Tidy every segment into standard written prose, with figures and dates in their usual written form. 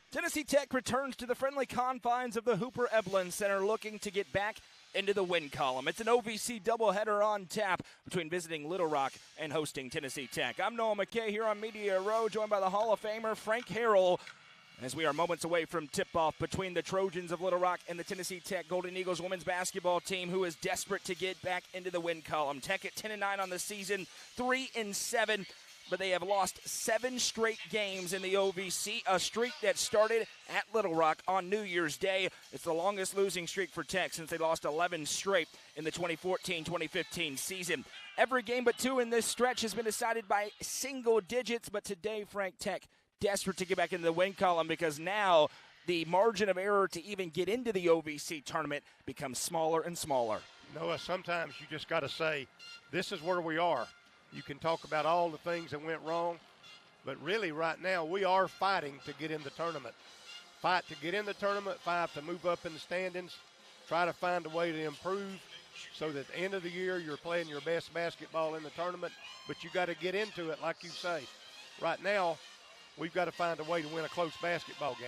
Tennessee Tech returns to the friendly confines of the Hooper Eblen Center, looking to get back into the win column. It's an OVC doubleheader on tap between visiting Little Rock and hosting Tennessee Tech. I'm Noah McKay here on Media Row, joined by the Hall of Famer Frank Harrell, as we are moments away from tip-off between the Trojans of Little Rock and the Tennessee Tech Golden Eagles women's basketball team, who is desperate to get back into the win column. Tech at 10-9 on the season, 3-7. But they have lost 7 straight games in the OVC, a streak that started at Little Rock on New Year's Day. It's the longest losing streak for Tech since they lost 11 straight in the 2014-2015 season. Every game but 2 in this stretch has been decided by single digits, but today, Frank, Tech desperate to get back into the win column because now the margin of error to even get into the OVC tournament becomes smaller and smaller. Noah, sometimes you just got to say, this is where we are. You can talk about all the things that went wrong, but really right now we are fighting to get in the tournament. Fight to get in the tournament, fight to move up in the standings, try to find a way to improve so that at the end of the year you're playing your best basketball in the tournament, but you got to get into it like you say. Right now, we've got to find a way to win a close basketball game.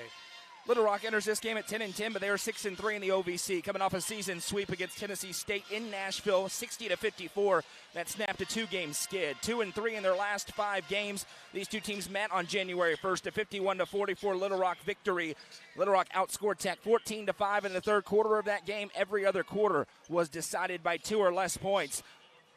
Little Rock enters this game at 10-10, but they are 6-3 in the OVC, coming off a season sweep against Tennessee State in Nashville, 60-54. That snapped a 2-game skid. 2-3 in their last 5 games. These two teams met on January 1st, a 51-44 Little Rock victory. Little Rock outscored Tech 14-5 in the third quarter of that game. Every other quarter was decided by 2 or less points.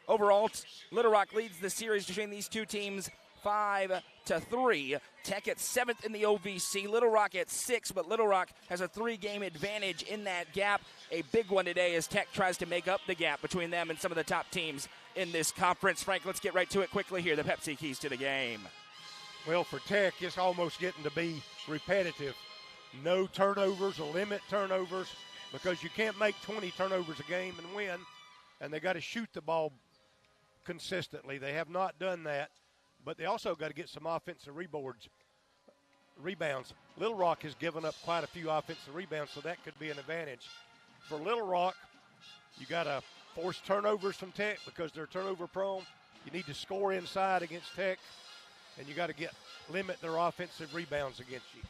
Overall, Little Rock leads the series between these two teams 5-3. Tech at 7th in the OVC. Little Rock at 6, but Little Rock has a 3-game advantage in that gap. A big one today as Tech tries to make up the gap between them and some of the top teams in this conference. Frank, let's get right to it quickly here. The Pepsi keys to the game. Well, for Tech, it's almost getting to be repetitive. No turnovers, limit turnovers, because you can't make 20 turnovers a game and win, and they got to shoot the ball consistently. They have not done that. But they also got to get some offensive rebounds. Little Rock has given up quite a few offensive rebounds, so that could be an advantage. For Little Rock, you got to force turnovers from Tech because they're turnover prone. You need to score inside against Tech, and you got to limit their offensive rebounds against you.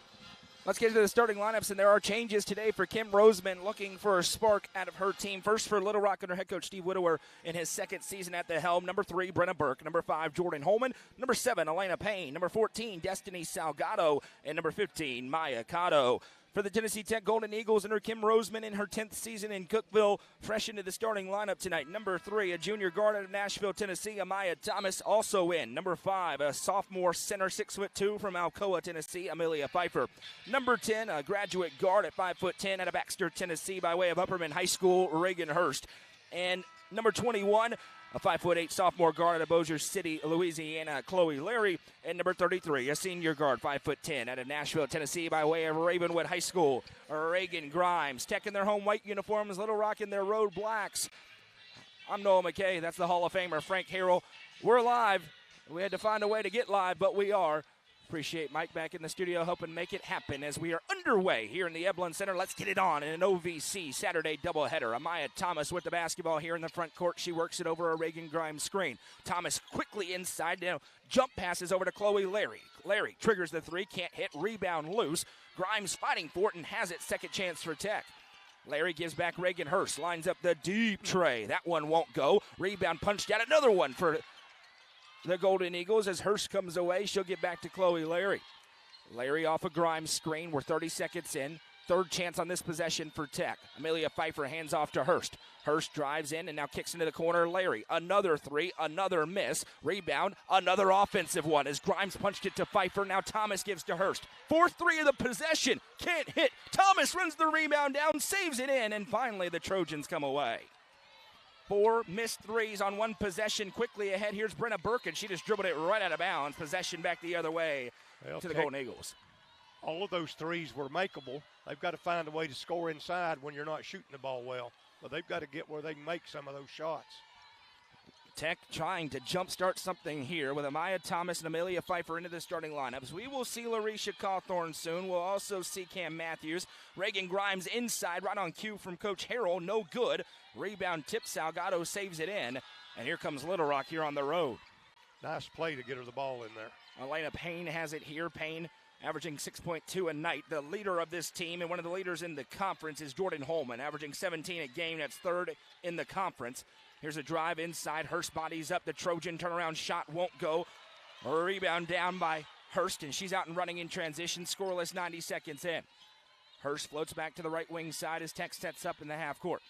Let's get into the starting lineups, and there are changes today for Kim Roseman, looking for a spark out of her team. First for Little Rock under head coach Steve Widower in his second season at the helm. Number 3, Brenna Burke. Number 5, Jordan Holman. Number 7, Elena Payne. Number 14, Destiny Salgado. And number 15, Maya Cotto. For the Tennessee Tech Golden Eagles under Kim Roseman in her 10th season in Cookeville, fresh into the starting lineup tonight. Number 3, a junior guard out of Nashville, Tennessee, Amaya Thomas, also in. Number 5, a sophomore center, 6'2" from Alcoa, Tennessee, Amelia Pfeiffer. Number 10, a graduate guard at 5'10" out of Baxter, Tennessee, by way of Upperman High School, Reagan Hurst. And number 21, a 5'8" sophomore guard out of Bossier City, Louisiana, Chloe Larry. And number 33, a senior guard, 5'10", out of Nashville, Tennessee, by way of Ravenwood High School, Reagan Grimes. Tech in their home white uniforms, Little Rock in their road blacks. I'm Noah McKay. That's the Hall of Famer, Frank Harrell. We're live. We had to find a way to get live, but we are. Appreciate Mike back in the studio helping make it happen as we are underway here in the Eblen Center. Let's get it on in an OVC Saturday doubleheader. Amaya Thomas with the basketball here in the front court. She works it over a Reagan Grimes screen. Thomas quickly inside, jump passes over to Chloe Larry. Larry triggers the 3, can't hit, rebound loose. Grimes fighting for it and has it. Second chance for Tech. Larry gives back Reagan Hurst, lines up the deep tray. That one won't go. Rebound punched out, another one for the Golden Eagles. As Hurst comes away, she'll get back to Chloe Larry. Larry off a Grimes screen. We're 30 seconds in. Third chance on this possession for Tech. Amelia Pfeiffer hands off to Hurst. Hurst drives in and now kicks into the corner. Larry, another 3, another miss. Rebound, another offensive one as Grimes punched it to Pfeiffer. Now Thomas gives to Hurst. 4-3 of the possession. Can't hit. Thomas runs the rebound down, saves it in, and finally the Trojans come away. 4 missed threes on one possession. Quickly ahead, here's Brenna Burke, and she just dribbled it right out of bounds. Possession back the other way to the Golden Eagles. All of those threes were makeable. They've got to find a way to score inside when you're not shooting the ball well. But they've got to get where they can make some of those shots. Tech trying to jumpstart something here with Amaya Thomas and Amelia Pfeiffer into the starting lineups. We will see Larisha Cawthorn soon. We'll also see Cam Matthews. Reagan Grimes inside, right on cue from Coach Harrell. No good. Rebound tip. Salgado saves it in. And here comes Little Rock here on the road. Nice play to get her the ball in there. Elena Payne has it here. Payne averaging 6.2 a night. The leader of this team and one of the leaders in the conference is Jordan Holman, averaging 17 a game. That's third in the conference. Here's a drive inside. Hurst bodies up. The Trojan turnaround shot won't go. A rebound down by Hurst, and she's out and running in transition. Scoreless 90 seconds in. Hurst floats back to the right wing side as Tech sets up in the half court.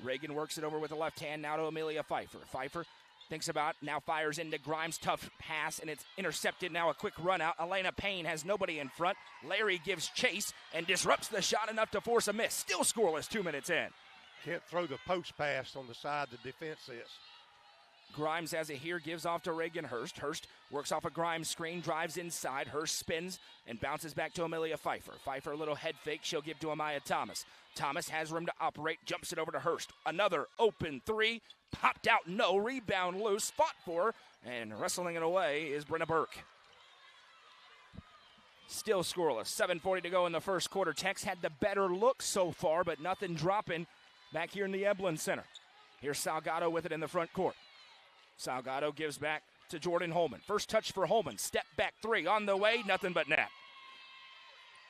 Reagan works it over with the left hand now to Amelia Pfeiffer. Pfeiffer thinks about, now fires into Grimes. Tough pass, and it's intercepted. Now a quick run out. Elena Payne has nobody in front. Larry gives chase and disrupts the shot enough to force a miss. Still scoreless 2 minutes in. Can't throw the post pass on the side the defense is. Grimes has it here, gives off to Reagan Hurst. Hurst works off a Grimes screen, drives inside. Hurst spins and bounces back to Amelia Pfeiffer. Pfeiffer, a little head fake. She'll give to Amaya Thomas. Thomas has room to operate, jumps it over to Hurst. Another open three, popped out, no. Rebound loose, fought for, and wrestling it away is Brenna Burke. Still scoreless. 7:40 to go in the first quarter. Tech's had the better look so far, but nothing dropping back here in the Eblin Center. Here's Salgado with it in the front court. Salgado gives back to Jordan Holman. First touch for Holman. Step back three on the way. Nothing but net.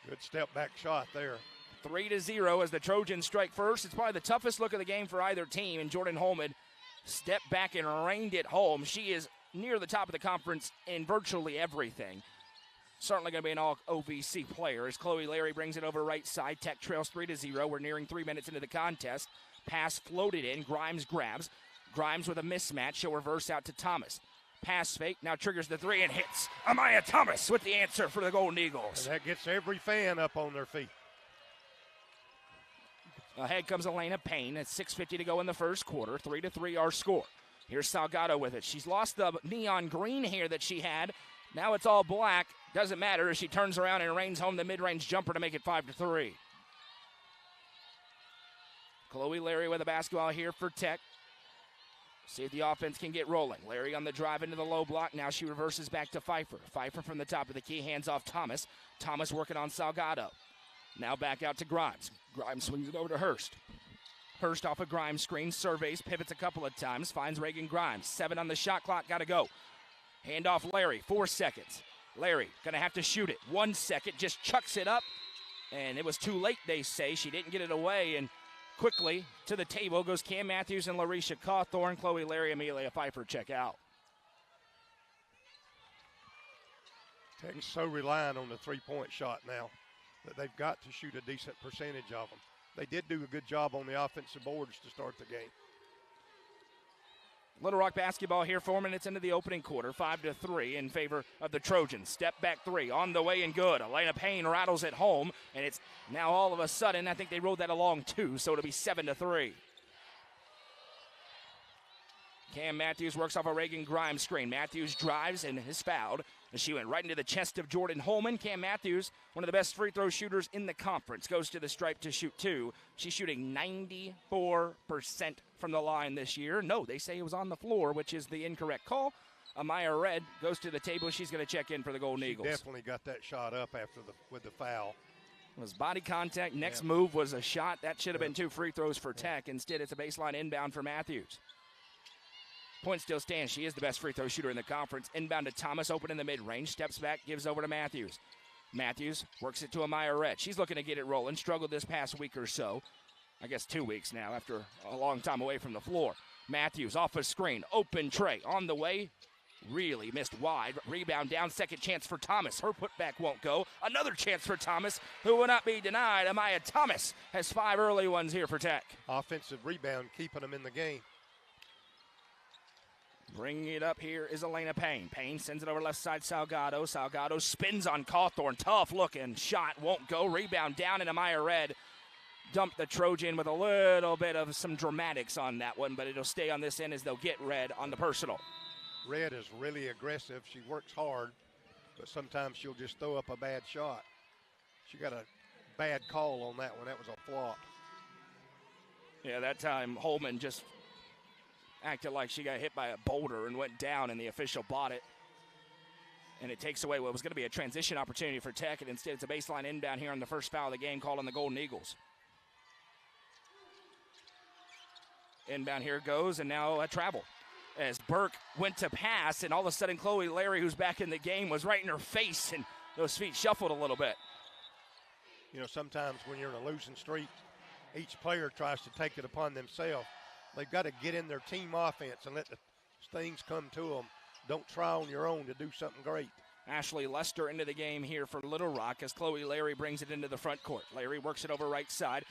Good step back shot there. 3-0 as the Trojans strike first. It's probably the toughest look of the game for either team. And Jordan Holman stepped back and rained it home. She is near the top of the conference in virtually everything. Certainly going to be an all-OVC player as Chloe Larry brings it over right side. Tech trails 3-0. We're nearing 3 minutes into the contest. Pass floated in. Grimes grabs. Grimes with a mismatch. She'll reverse out to Thomas. Pass fake. Now triggers the three and hits. Amaya Thomas with the answer for the Golden Eagles. And that gets every fan up on their feet. Ahead comes Elena Payne at 6:50 to go in the first quarter. 3-3 our score. Here's Salgado with it. She's lost the neon green hair that she had. Now it's all black. Doesn't matter as she turns around and rains home the mid-range jumper to make it 5-3. Chloe Larry with a basketball here for Tech. See if the offense can get rolling. Larry on the drive into the low block. Now she reverses back to Pfeiffer. Pfeiffer from the top of the key, hands off Thomas. Thomas working on Salgado. Now back out to Grimes. Grimes swings it over to Hurst. Hurst off a Grimes screen, surveys, pivots a couple of times, finds Reagan Grimes. 7 on the shot clock, got to go. Hand off Larry, 4 seconds. Larry going to have to shoot it. 1 second, just chucks it up. And it was too late, they say. She didn't get it away, and quickly to the table goes Cam Matthews and Larisha Cawthorn. Chloe Larry, Amelia Pfeiffer check out. Tech's so reliant on the three-point shot now that they've got to shoot a decent percentage of them. They did do a good job on the offensive boards to start the game. Little Rock basketball here 4 minutes into the opening quarter. 5-3 in favor of the Trojans. Step back three on the way and good. Elena Payne rattles it home, and it's now all of a sudden, I think they rolled that along too, so it'll be 7-3. Cam Matthews works off a Reagan Grimes screen. Matthews drives and is fouled. She went right into the chest of Jordan Holman. Cam Matthews, one of the best free throw shooters in the conference, goes to the stripe to shoot 2. She's shooting 94% from the line this year. No, they say it was on the floor, which is the incorrect call. Amaya Red goes to the table. She's going to check in for the Golden Eagles. Definitely got that shot up after with the foul. It was body contact. Next move was a shot. That should have been 2 free throws for Tech. Instead, it's a baseline inbound for Matthews. Point still stands. She is the best free throw shooter in the conference. Inbound to Thomas, open in the mid-range. Steps back, gives over to Matthews. Matthews works it to Amaya Red. She's looking to get it rolling. Struggled this past week or so. I guess 2 weeks now after a long time away from the floor. Matthews off a screen. Open tray on the way. Really missed wide. Rebound down. Second chance for Thomas. Her putback won't go. Another chance for Thomas, who will not be denied. Amaya Thomas has 5 early ones here for Tech. Offensive rebound, keeping them in the game. Bringing it up here is Elena Payne. Payne sends it over left side, Salgado. Salgado spins on Cawthorn. Tough looking shot. Won't go. Rebound down, and Amaya Red dumped the Trojan with a little bit of some dramatics on that one, but it'll stay on this end as they'll get Red on the personal. Red is really aggressive. She works hard, but sometimes she'll just throw up a bad shot. She got a bad call on that one. That was a flop. Yeah, that time Holman just acted like she got hit by a boulder and went down, and the official bought it. And it takes away what was going to be a transition opportunity for Tech, and instead it's a baseline inbound here on the first foul of the game called on the Golden Eagles. Inbound here goes, and now a travel. As Burke went to pass, and all of a sudden Chloe Larry, who's back in the game, was right in her face, and those feet shuffled a little bit. You know, sometimes when you're in a losing streak, each player tries to take it upon themselves. They've got to get in their team offense and let the things come to them. Don't try on your own to do something great. Ashley Lester into the game here for Little Rock as Chloe Larry brings it into the front court. Larry works it over right side.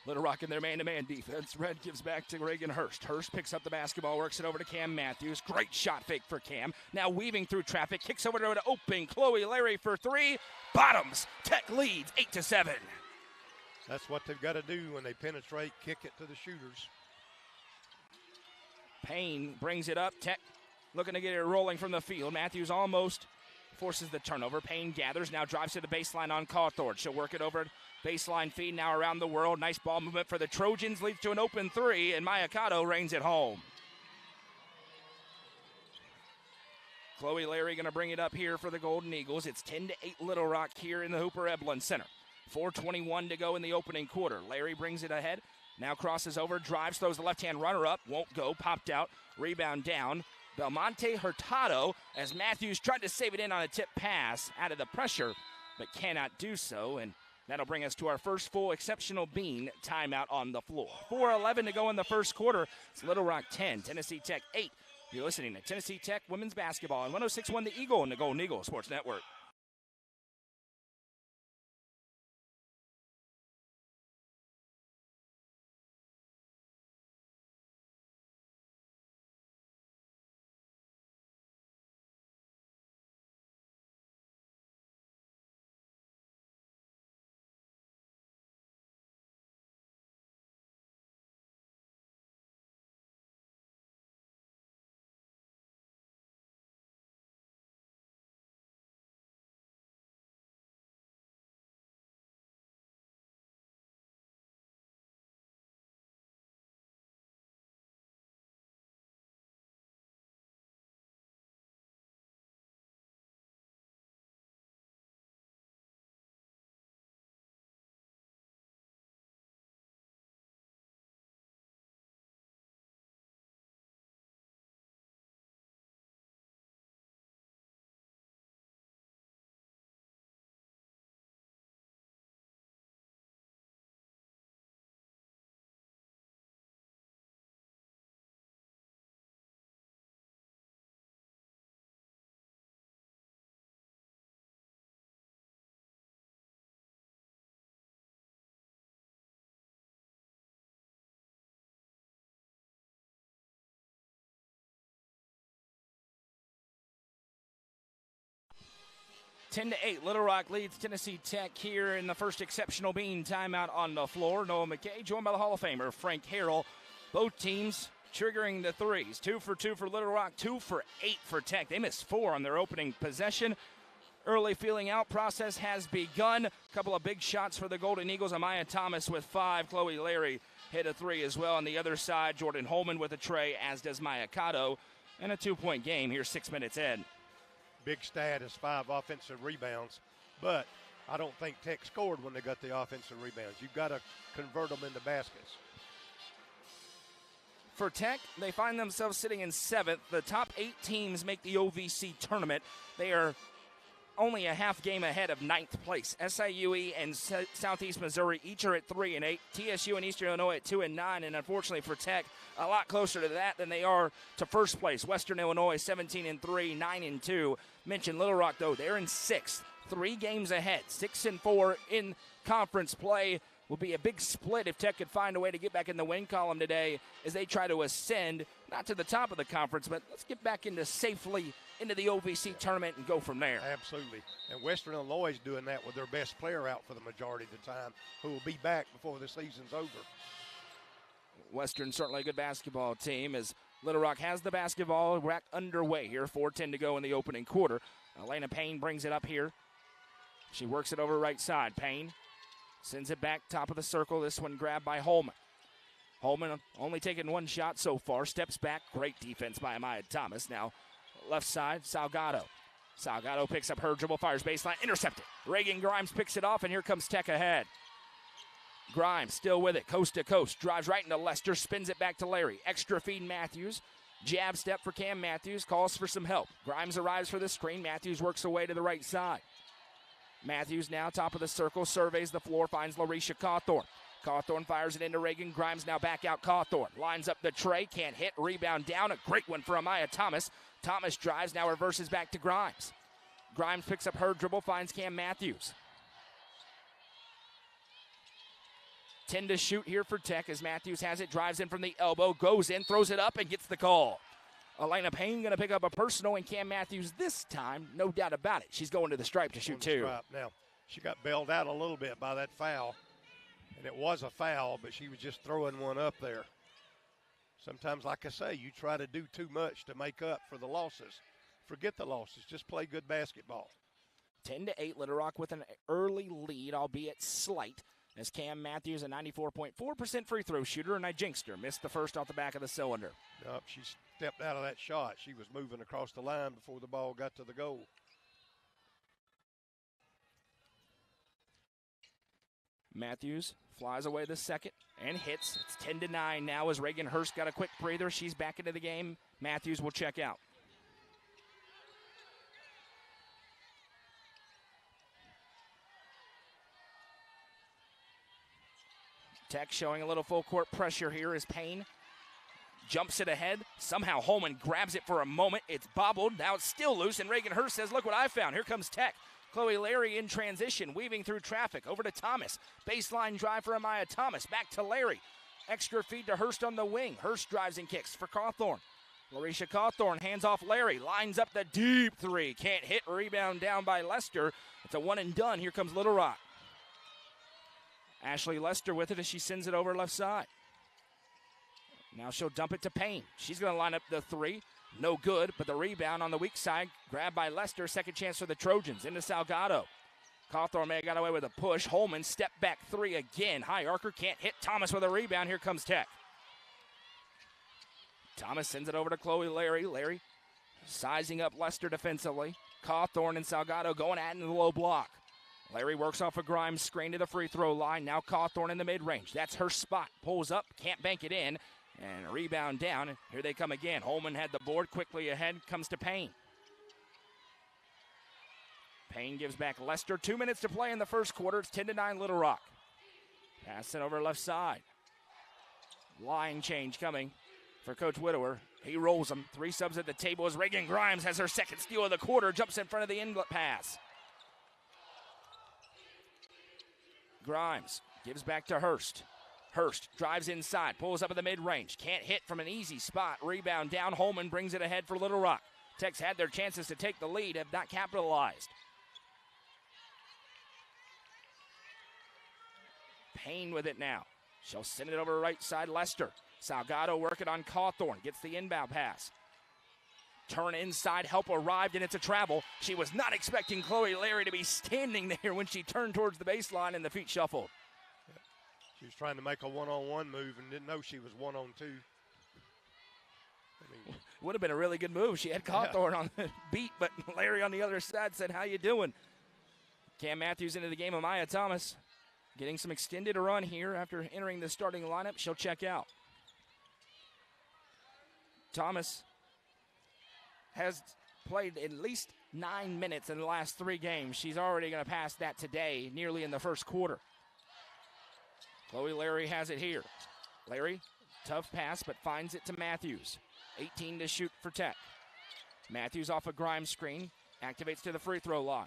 Little Rock in their man-to-man defense. Red gives back to Reagan Hurst. Hurst picks up the basketball, works it over to Cam Matthews. Great shot fake for Cam. Now weaving through traffic, kicks over to open. Chloe Larry for three. Bottoms. Tech leads 8-7. That's what they've got to do when they penetrate, kick it to the shooters. Payne brings it up. Tech looking to get it rolling from the field. Matthews almost forces the turnover. Payne gathers, now drives to the baseline on Cawthorne. She'll work it over. Baseline feed now around the world. Nice ball movement for the Trojans. Leads to an open three, and Mayakato reigns it home. Chloe Larry going to bring it up here for the Golden Eagles. It's 10-8 Little Rock here in the Hooper Eblen Center. 4:21 to go in the opening quarter. Larry brings it ahead. Now crosses over, drives, throws the left-hand runner up. Won't go, popped out, rebound down. Belmonte Hurtado as Matthews tried to save it in on a tip pass out of the pressure, but cannot do so. And that'll bring us to our first full exceptional bean timeout on the floor. 4:11 to go in the first quarter. It's Little Rock 10, Tennessee Tech 8. You're listening to Tennessee Tech women's basketball on 106.1 The Eagle and the Golden Eagle Sports Network. Ten to 8, Little Rock leads Tennessee Tech here in the first exceptional bean timeout on the floor. Noah McKay joined by the Hall of Famer Frank Harrell. Both teams triggering the threes. 2 for 2 for Little Rock, 2 for 8 for Tech. They missed 4 on their opening possession. Early feeling out process has begun. A couple of big shots for the Golden Eagles. Amaya Thomas with 5. Chloe Larry hit a 3 as well. On the other side, Jordan Holman with a tray, as does Maya Cotto. And a 2-point game here, 6 minutes in. Big stat is 5 offensive rebounds, but I don't think Tech scored when they got the offensive rebounds. You've got to convert them into baskets. For Tech, they find themselves sitting in 7th. The top 8 teams make the OVC tournament. They are only a half game ahead of 9th place. SIUE and Southeast Missouri each are at 3 and 8. TSU and Eastern Illinois at 2 and 9. And unfortunately for Tech, a lot closer to that than they are to first place. Western Illinois 17 and 3, 9 and 2. Mentioned Little Rock though, they're in 6th, 3 games ahead, 6 and 4 in conference play. Will be a big split if Tech could find a way to get back in the win column today as they try to ascend, not to the top of the conference, but let's get back into safely into the OVC tournament and go from there. Absolutely. And Western Illinois is doing that with their best player out for the majority of the time, who will be back before the season's over. Western certainly a good basketball team as Little Rock has the basketball rack underway here. 4:10 to go in the opening quarter. Elena Payne brings it up here. She works it over right side. Payne sends it back top of the circle. This one grabbed by Holman. Holman only taking 1 shot so far. Steps back. Great defense by Amaya Thomas. Now left side, Salgado. Salgado picks up her dribble, fires baseline, intercepted. Reagan Grimes picks it off, and here comes Tech ahead. Grimes still with it, coast to coast. Drives right into Lester, spins it back to Larry. Extra feed Matthews. Jab step for Cam Matthews, calls for some help. Grimes arrives for the screen. Matthews works away to the right side. Matthews now top of the circle, surveys the floor, finds LaRisha Cawthorn. Cawthorn fires it into Reagan. Grimes now back out Cawthorn. Lines up the tray, can't hit, rebound down. A great one for Amaya Thomas. Thomas drives, now reverses back to Grimes. Grimes picks up her dribble, finds Cam Matthews. 10 to shoot here for Tech as Matthews has it, drives in from the elbow, goes in, throws it up, and gets the call. Elena Payne going to pick up a personal, and Cam Matthews this time, no doubt about it. She's going to the stripe to shoot two. Now, she got bailed out a little bit by that foul, and it was a foul, but she was just throwing one up there. Sometimes, like I say, you try to do too much to make up for the losses. Forget the losses. Just play good basketball. 10-8, Little Rock with an early lead, albeit slight, as Cam Matthews, a 94.4% free throw shooter, and I jinxed her. Missed the first off the back of the cylinder. Nope, she stepped out of that shot. She was moving across the line before the ball got to the goal. Matthews flies away the second and hits. It's 10-9 now as Reagan Hurst got a quick breather. She's back into the game. Matthews will check out. Tech showing a little full court pressure here as Payne jumps it ahead. Somehow Holman grabs it for a moment. It's bobbled. Now it's still loose, and Reagan Hurst says, look what I found. Here comes Tech. Chloe Larry in transition, weaving through traffic. Over to Thomas. Baseline drive for Amaya Thomas. Back to Larry. Extra feed to Hurst on the wing. Hurst drives and kicks for Cawthorn. LaRisha Cawthorn hands off Larry. Lines up the deep three. Can't hit. Rebound down by Lester. It's a one and done. Here comes Little Rock. Ashley Lester with it as she sends it over left side. Now she'll dump it to Payne. She's going to line up the three. No good, but the rebound on the weak side, grabbed by Lester. Second chance for the Trojans. Into Salgado. Cawthorn may have got away with a push. Holman step back three again. High archer can't hit. Thomas with a rebound. Here comes Tech. Thomas sends it over to Chloe Larry. Larry sizing up Lester defensively. Cawthorn and Salgado going at it in the low block. Larry works off a Grimes screen to the free throw line. Now Cawthorn in the mid-range. That's her spot. Pulls up, can't bank it in. And a rebound down. And here they come again. Holman had the board quickly ahead. Comes to Payne. Payne gives back Lester. 2 minutes to play in the first quarter. It's 10-9 Little Rock. Pass it over left side. Line change coming for Coach Widower. He rolls them. 3 subs at the table as Reagan Grimes has her second steal of the quarter. Jumps in front of the inlet pass. Grimes gives back to Hurst. Hurst drives inside, pulls up at the mid-range. Can't hit from an easy spot. Rebound down. Holman brings it ahead for Little Rock. Tech's had their chances to take the lead, have not capitalized. Payne with it now. She'll send it over to right side, Lester. Salgado working on Cawthorn. Gets the inbound pass. Turn inside, help arrived, and it's a travel. She was not expecting Chloe Larry to be standing there when she turned towards the baseline and the feet shuffled. She was trying to make a one-on-one move and didn't know she was one-on-two. Would have been a really good move. She had Cawthorn on the beat, but Larry on the other side said, how you doing? Cam Matthews into the game. Amaya Thomas getting some extended run here after entering the starting lineup. She'll check out. Thomas has played at least 9 minutes in the last 3 games. She's already going to pass that today, nearly in the first quarter. Chloe Larry has it here. Larry, tough pass, but finds it to Matthews. 18 to shoot for Tech. Matthews off a Grimes screen, activates to the free throw line.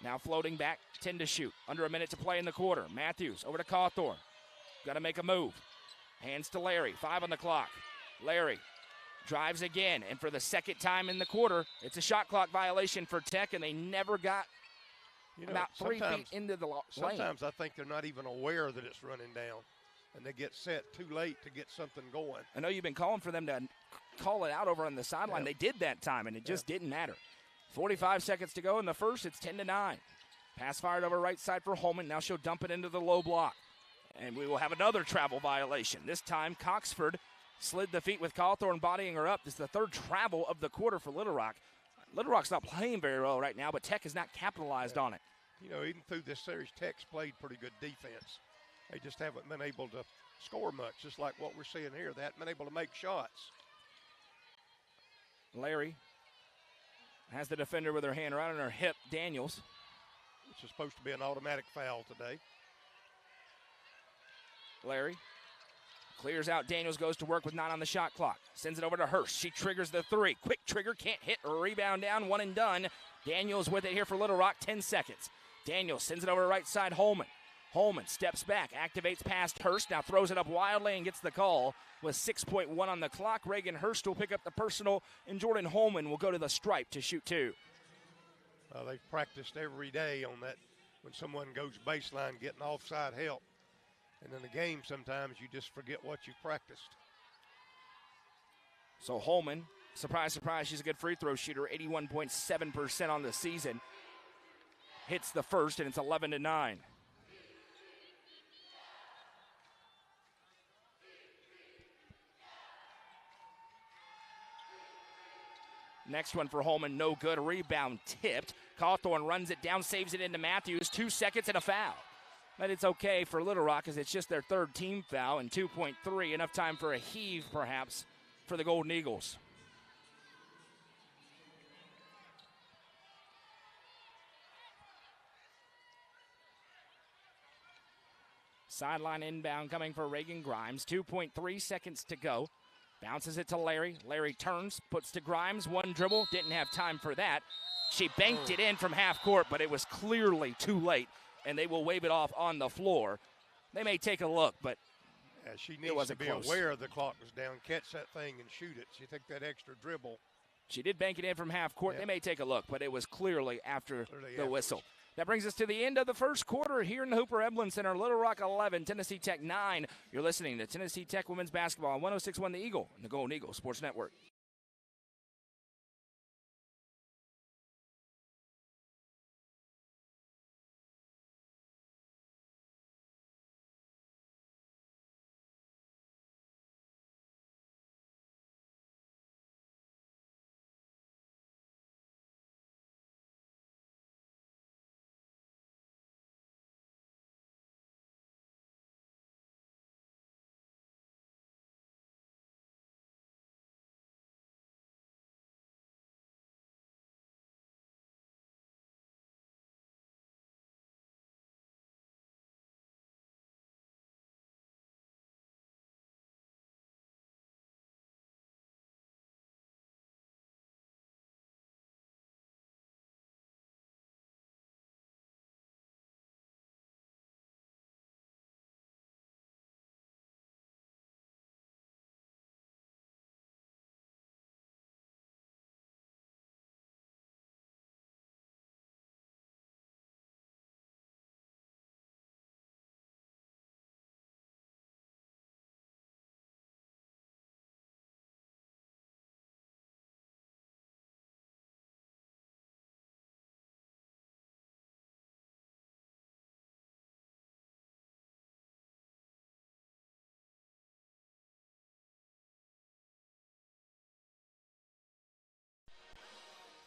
Now floating back, 10 to shoot. Under a minute to play in the quarter. Matthews over to Cawthorn. Got to make a move. Hands to Larry, 5 on the clock. Larry drives again, and for the second time in the quarter, it's a shot clock violation for Tech, and they never got about 3 feet into the lane. Sometimes I think they're not even aware that it's running down, and they get set too late to get something going. I know you've been calling for them to call it out over on the sideline. They did that time, and it just didn't matter. 45 seconds to go in the first. It's 10-9. Pass fired over right side for Holman. Now she'll dump it into the low block. And we will have another travel violation. This time, Coxford slid the feet with Cawthorn bodying her up. This is the third travel of the quarter for Little Rock. Little Rock's not playing very well right now, but Tech has not capitalized on it. You know, even through this series, Tech's played pretty good defense. They just haven't been able to score much, just like what we're seeing here. They haven't been able to make shots. Larry has the defender with her hand right on her hip, Daniels. supposed to be an automatic foul today. Larry clears out. Daniels goes to work with 9 on the shot clock. Sends it over to Hurst. She triggers the 3. Quick trigger, can't hit. Rebound down, 1 and done. Daniels with it here for Little Rock, 10 seconds. Daniels sends it over to right side, Holman. Holman steps back, activates past Hurst, now throws it up wildly and gets the call with 6.1 on the clock. Reagan Hurst will pick up the personal, and Jordan Holman will go to the stripe to shoot 2. They've practiced every day on that when someone goes baseline getting offside help. And in the game, sometimes you just forget what you practiced. So Holman, surprise, surprise, she's a good free throw shooter, 81.7% on the season. Hits the first, and it's 11-9. Next one for Holman, no good. Rebound tipped. Cawthorn runs it down, saves it into Matthews. 2 seconds and a foul. But it's okay for Little Rock as it's just their 3rd team foul and 2.3. Enough time for a heave, perhaps, for the Golden Eagles. Sideline inbound coming for Reagan Grimes. 2.3 seconds to go. Bounces it to Larry. Larry turns, puts to Grimes. 1 dribble. Didn't have time for that. She banked it in from half court, but it was clearly too late, and they will wave it off on the floor. They may take a look, but she needs to be aware the clock was down, catch that thing and shoot it. She took that extra dribble. She did bank it in from half court. Yep. They may take a look, but it was clearly after the whistle. That brings us to the end of the first quarter here in the Hooper Eblen Center. Little Rock 11, Tennessee Tech 9. You're listening to Tennessee Tech Women's Basketball on 106.1 The Eagle and the Golden Eagle Sports Network.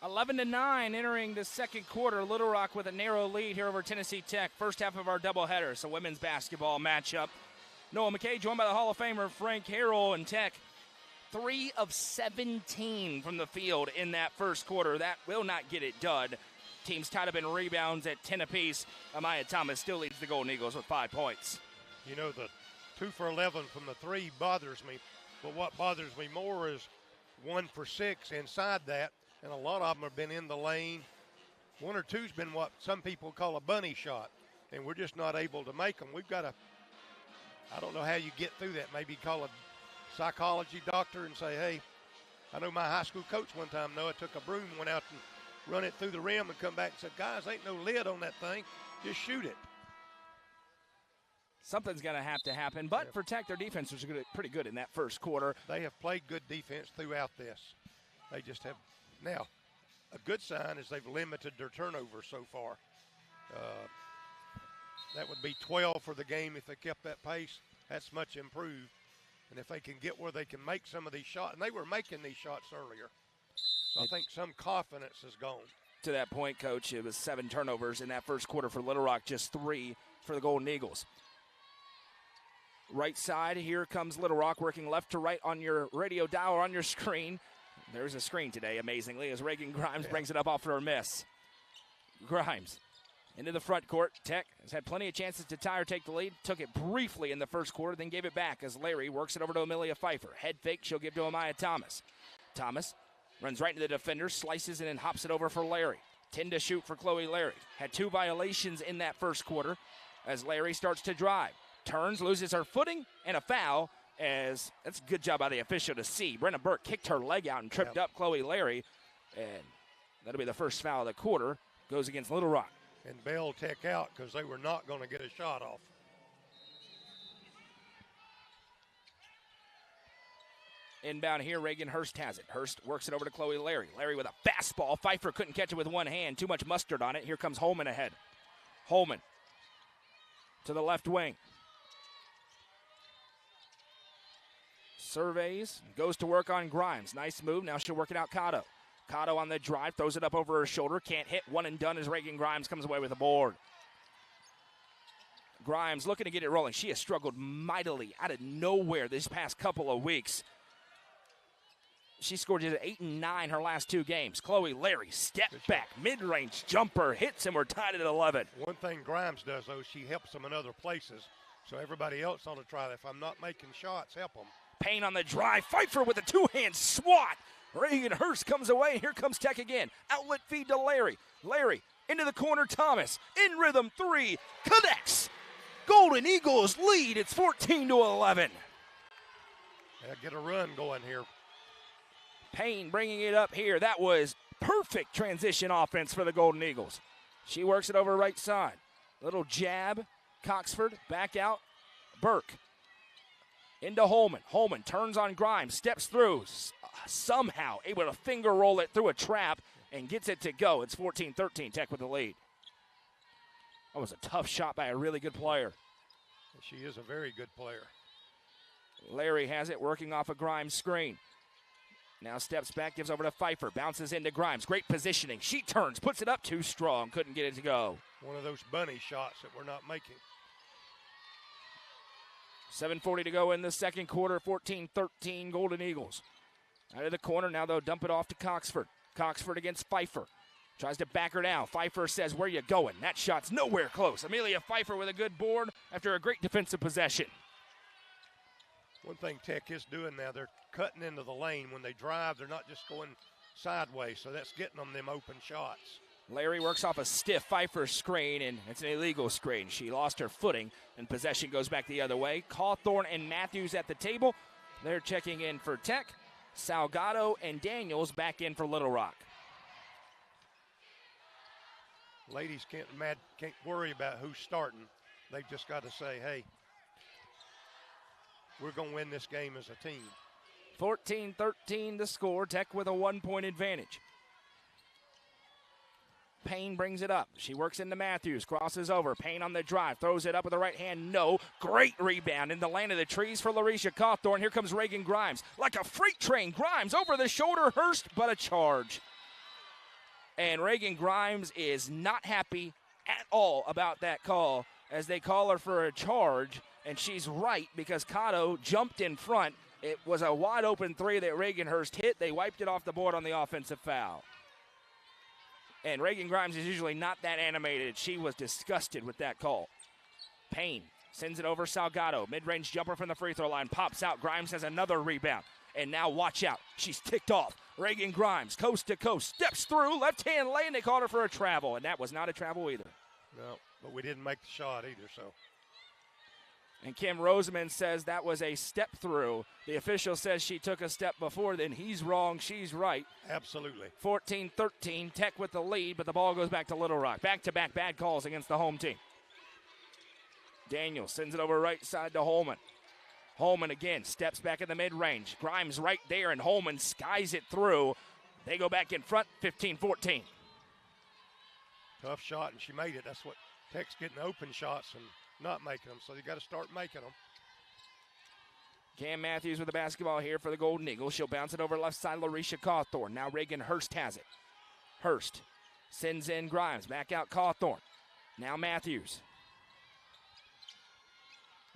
Eleven to 9 entering the second quarter. Little Rock with a narrow lead here over Tennessee Tech. First half of our doubleheader, so women's basketball matchup. Noah McKay joined by the Hall of Famer Frank Harrell, and Tech 3 of 17 from the field in that first quarter. That will not get it done. Teams tied up in rebounds at 10 apiece. Amaya Thomas still leads the Golden Eagles with 5 points. You know, the 2 for 11 from the 3 bothers me, but what bothers me more is 1 for 6 inside that. And a lot of them have been in the lane. 1 or 2's been what some people call a bunny shot, and we're just not able to make them. We've got to, I don't know how you get through that. Maybe call a psychology doctor and say, hey, I know my high school coach one time, Noah, took a broom, went out and run it through the rim and come back and said, guys, ain't no lid on that thing. Just shoot it. Something's going to have to happen. But for Tech, their defense was pretty good in that first quarter. They have played good defense throughout this. They just have. Now, a good sign is they've limited their turnovers so far. That would be 12 for the game if they kept that pace. That's much improved. And if they can get where they can make some of these shots, and they were making these shots earlier. So I think some confidence is gone. To that point, Coach, it was 7 turnovers in that first quarter for Little Rock, just 3 for the Golden Eagles. Right side, here comes Little Rock working left to right on your radio dial or on your screen. There's a screen today, amazingly, as Reagan Grimes brings it up off for a miss. Grimes Into the front court. Tech has had plenty of chances to tie or take the lead. Took it briefly in the first quarter, then gave it back as Larry works it over to Amelia Pfeiffer. Head fake, she'll give to Amaya Thomas. Thomas runs right into the defender, slices it and hops it over for Larry. 10 to shoot for Chloe Larry. Had 2 violations in that first quarter as Larry starts to drive. Turns, loses her footing, and a foul. As that's a good job by the official to see. Brenna Burke kicked her leg out and tripped up Chloe Larry. And that'll be the first foul of the quarter. Goes against Little Rock. And bailed Tech out because they were not going to get a shot off. Inbound here, Reagan Hurst has it. Hurst works it over to Chloe Larry. Larry with a fastball. Pfeiffer couldn't catch it with one hand. Too much mustard on it. Here comes Holman ahead. Holman to the left wing. Surveys, goes to work on Grimes. Nice move. Now she'll work it out Cotto. Cotto on the drive, throws it up over her shoulder. Can't hit. One and done as Reagan Grimes comes away with a board. Grimes looking to get it rolling. She has struggled mightily out of nowhere this past couple of weeks. She scored just 8 and 9 her last 2 games. Chloe Larry, step back, mid-range jumper, hits, and we're tied at 11. One thing Grimes does, though, she helps them in other places. So everybody else ought to try that. If I'm not making shots, help them. Payne on the drive. Pfeiffer with a 2-hand swat. Reagan Hurst comes away. Here comes Tech again. Outlet feed to Larry. Larry into the corner. Thomas in rhythm. 3 connects. Golden Eagles lead. It's 14-11. Yeah, get a run going here. Payne bringing it up here. That was perfect transition offense for the Golden Eagles. She works it over right side. Little jab. Coxford back out. Burke into Holman. Holman turns on Grimes, steps through, somehow able to finger roll it through a trap and gets it to go. It's 14-13, Tech with the lead. That was a tough shot by a really good player. She is a very good player. Larry has it, working off a Grimes screen. Now steps back, gives over to Pfeiffer, bounces into Grimes. Great positioning. She turns, puts it up too strong, couldn't get it to go. One of those bunny shots that we're not making. 7:40 to go in the second quarter, 14-13 Golden Eagles. Out of the corner, now they'll dump it off to Coxford. Coxford against Pfeiffer. Tries to back her down. Pfeiffer says, where you going? That shot's nowhere close. Amelia Pfeiffer with a good board after a great defensive possession. One thing Tech is doing now, they're cutting into the lane. When they drive, they're not just going sideways, so that's getting them open shots. Larry works off a stiff Pfeiffer screen, and it's an illegal screen. She lost her footing, and possession goes back the other way. Cawthorn and Matthews at the table. They're checking in for Tech. Salgado and Daniels back in for Little Rock. Ladies can't worry about who's starting. They've just got to say, hey, we're going to win this game as a team. 14-13 the score. Tech with a 1-point advantage. Payne brings it up. She works into Matthews, crosses over. Payne on the drive, throws it up with the right hand. No. Great rebound in the land of the trees for Larisha Cawthorn. Here comes Reagan Grimes. Like a freight train, Grimes over the shoulder. Hurst, but a charge. And Reagan Grimes is not happy at all about that call as they call her for a charge. And she's right because Cotto jumped in front. It was a wide open 3 that Reagan Hurst hit. They wiped it off the board on the offensive foul. And Reagan Grimes is usually not that animated. She was disgusted with that call. Payne sends it over Salgado. Mid-range jumper from the free throw line. Pops out. Grimes has another rebound. And now watch out. She's ticked off. Reagan Grimes, coast to coast, steps through. Left-hand lane. They called her for a travel. And that was not a travel either. No, but we didn't make the shot either, so. And Kim Roseman says that was a step through. The official says she took a step before, then he's wrong, she's right. Absolutely. 14-13, Tech with the lead, but the ball goes back to Little Rock. Back-to-back bad calls against the home team. Daniels sends it over right side to Holman. Holman again, steps back in the mid-range. Grimes right there, and Holman skies it through. They go back in front, 15-14. Tough shot, and she made it. That's what Tech's getting open shots and not making them, so you got to start making them. Cam Matthews with the basketball here for the Golden Eagles. She'll bounce it over left side, Larisha Cawthorn. Now Reagan Hurst has it. Hurst sends in Grimes. Back out Cawthorn. Now Matthews.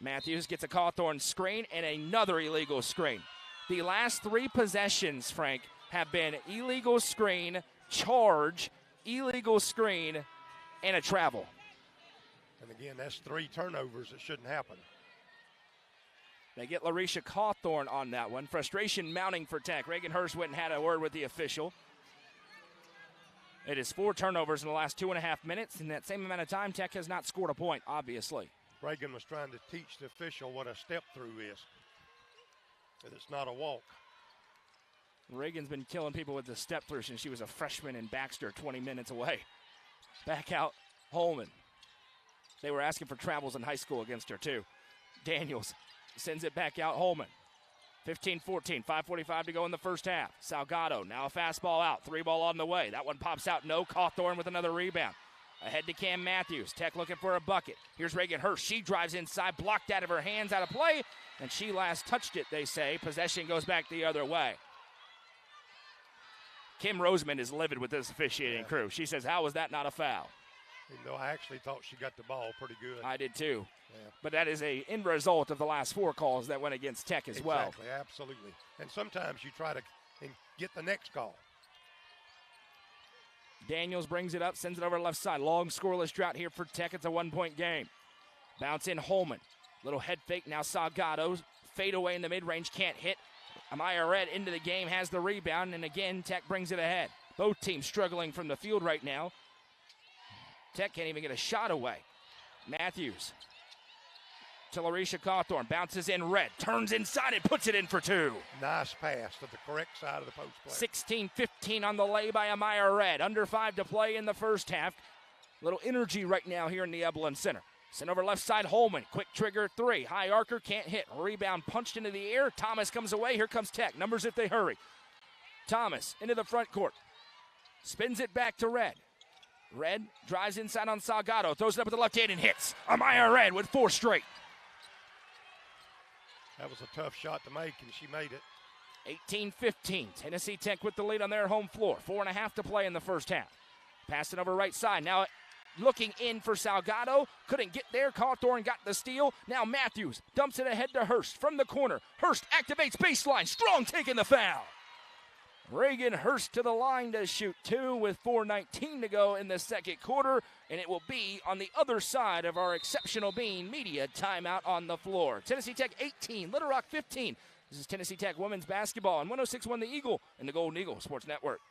Matthews gets a Cawthorn screen and another illegal screen. The last 3 possessions, Frank, have been illegal screen, charge, illegal screen, and a travel. And again, that's 3 turnovers that shouldn't happen. They get Larisha Cawthorn on that one. Frustration mounting for Tech. Reagan Hurst went and had a word with the official. It is 4 turnovers in the last 2.5 minutes. In that same amount of time, Tech has not scored a point, obviously. Reagan was trying to teach the official what a step through is. That it's not a walk. Reagan's been killing people with the step through since she was a freshman in Baxter, 20 minutes away. Back out, Holman. They were asking for travels in high school against her, too. Daniels sends it back out, Holman. 15-14, 5:45 to go in the first half. Salgado, now a fastball out, 3-ball on the way. That one pops out, no. Cawthorn with another rebound. Ahead to Cam Matthews. Tech looking for a bucket. Here's Reagan Hurst. She drives inside, blocked out of her hands, out of play, and she last touched it, they say. Possession goes back the other way. Kim Roseman is livid with this officiating crew. She says, how was that not a foul? Even though I actually thought she got the ball pretty good. I did too. Yeah. But that is a end result of the last 4 calls that went against Tech as well. Exactly, absolutely. And sometimes you try to get the next call. Daniels brings it up, sends it over left side. Long scoreless drought here for Tech. It's a 1-point game. Bounce in Holman. Little head fake now. Salgado. Fade away in the mid-range. Can't hit. Amaya Red into the game. Has the rebound. And again, Tech brings it ahead. Both teams struggling from the field right now. Tech can't even get a shot away. Matthews to Larisha Cawthorn. Bounces in Red. Turns inside and puts it in for 2. Nice pass to the correct side of the post play. 16-15 on the lay by Amaya Red. Under 5 to play in the first half. Little energy right now here in the Evelyn Center. Sent over left side, Holman. Quick trigger 3. High archer, can't hit. Rebound punched into the air. Thomas comes away. Here comes Tech. Numbers if they hurry. Thomas into the front court. Spins it back to Red. Red drives inside on Salgado. Throws it up with the left hand and hits. Amaya Red with 4 straight. That was a tough shot to make, and she made it. 18-15. Tennessee Tech with the lead on their home floor. 4.5 to play in the first half. Pass it over right side. Now looking in for Salgado. Couldn't get there. Cawthorn got the steal. Now Matthews dumps it ahead to Hurst from the corner. Hurst activates baseline. Strong taking the foul. Reagan Hurst to the line to shoot 2 with 4:19 to go in the second quarter, and it will be on the other side of our Exceptional Bean Media timeout on the floor. Tennessee Tech 18, Little Rock 15. This is Tennessee Tech women's basketball on 106.1 The Eagle and the Golden Eagle Sports Network.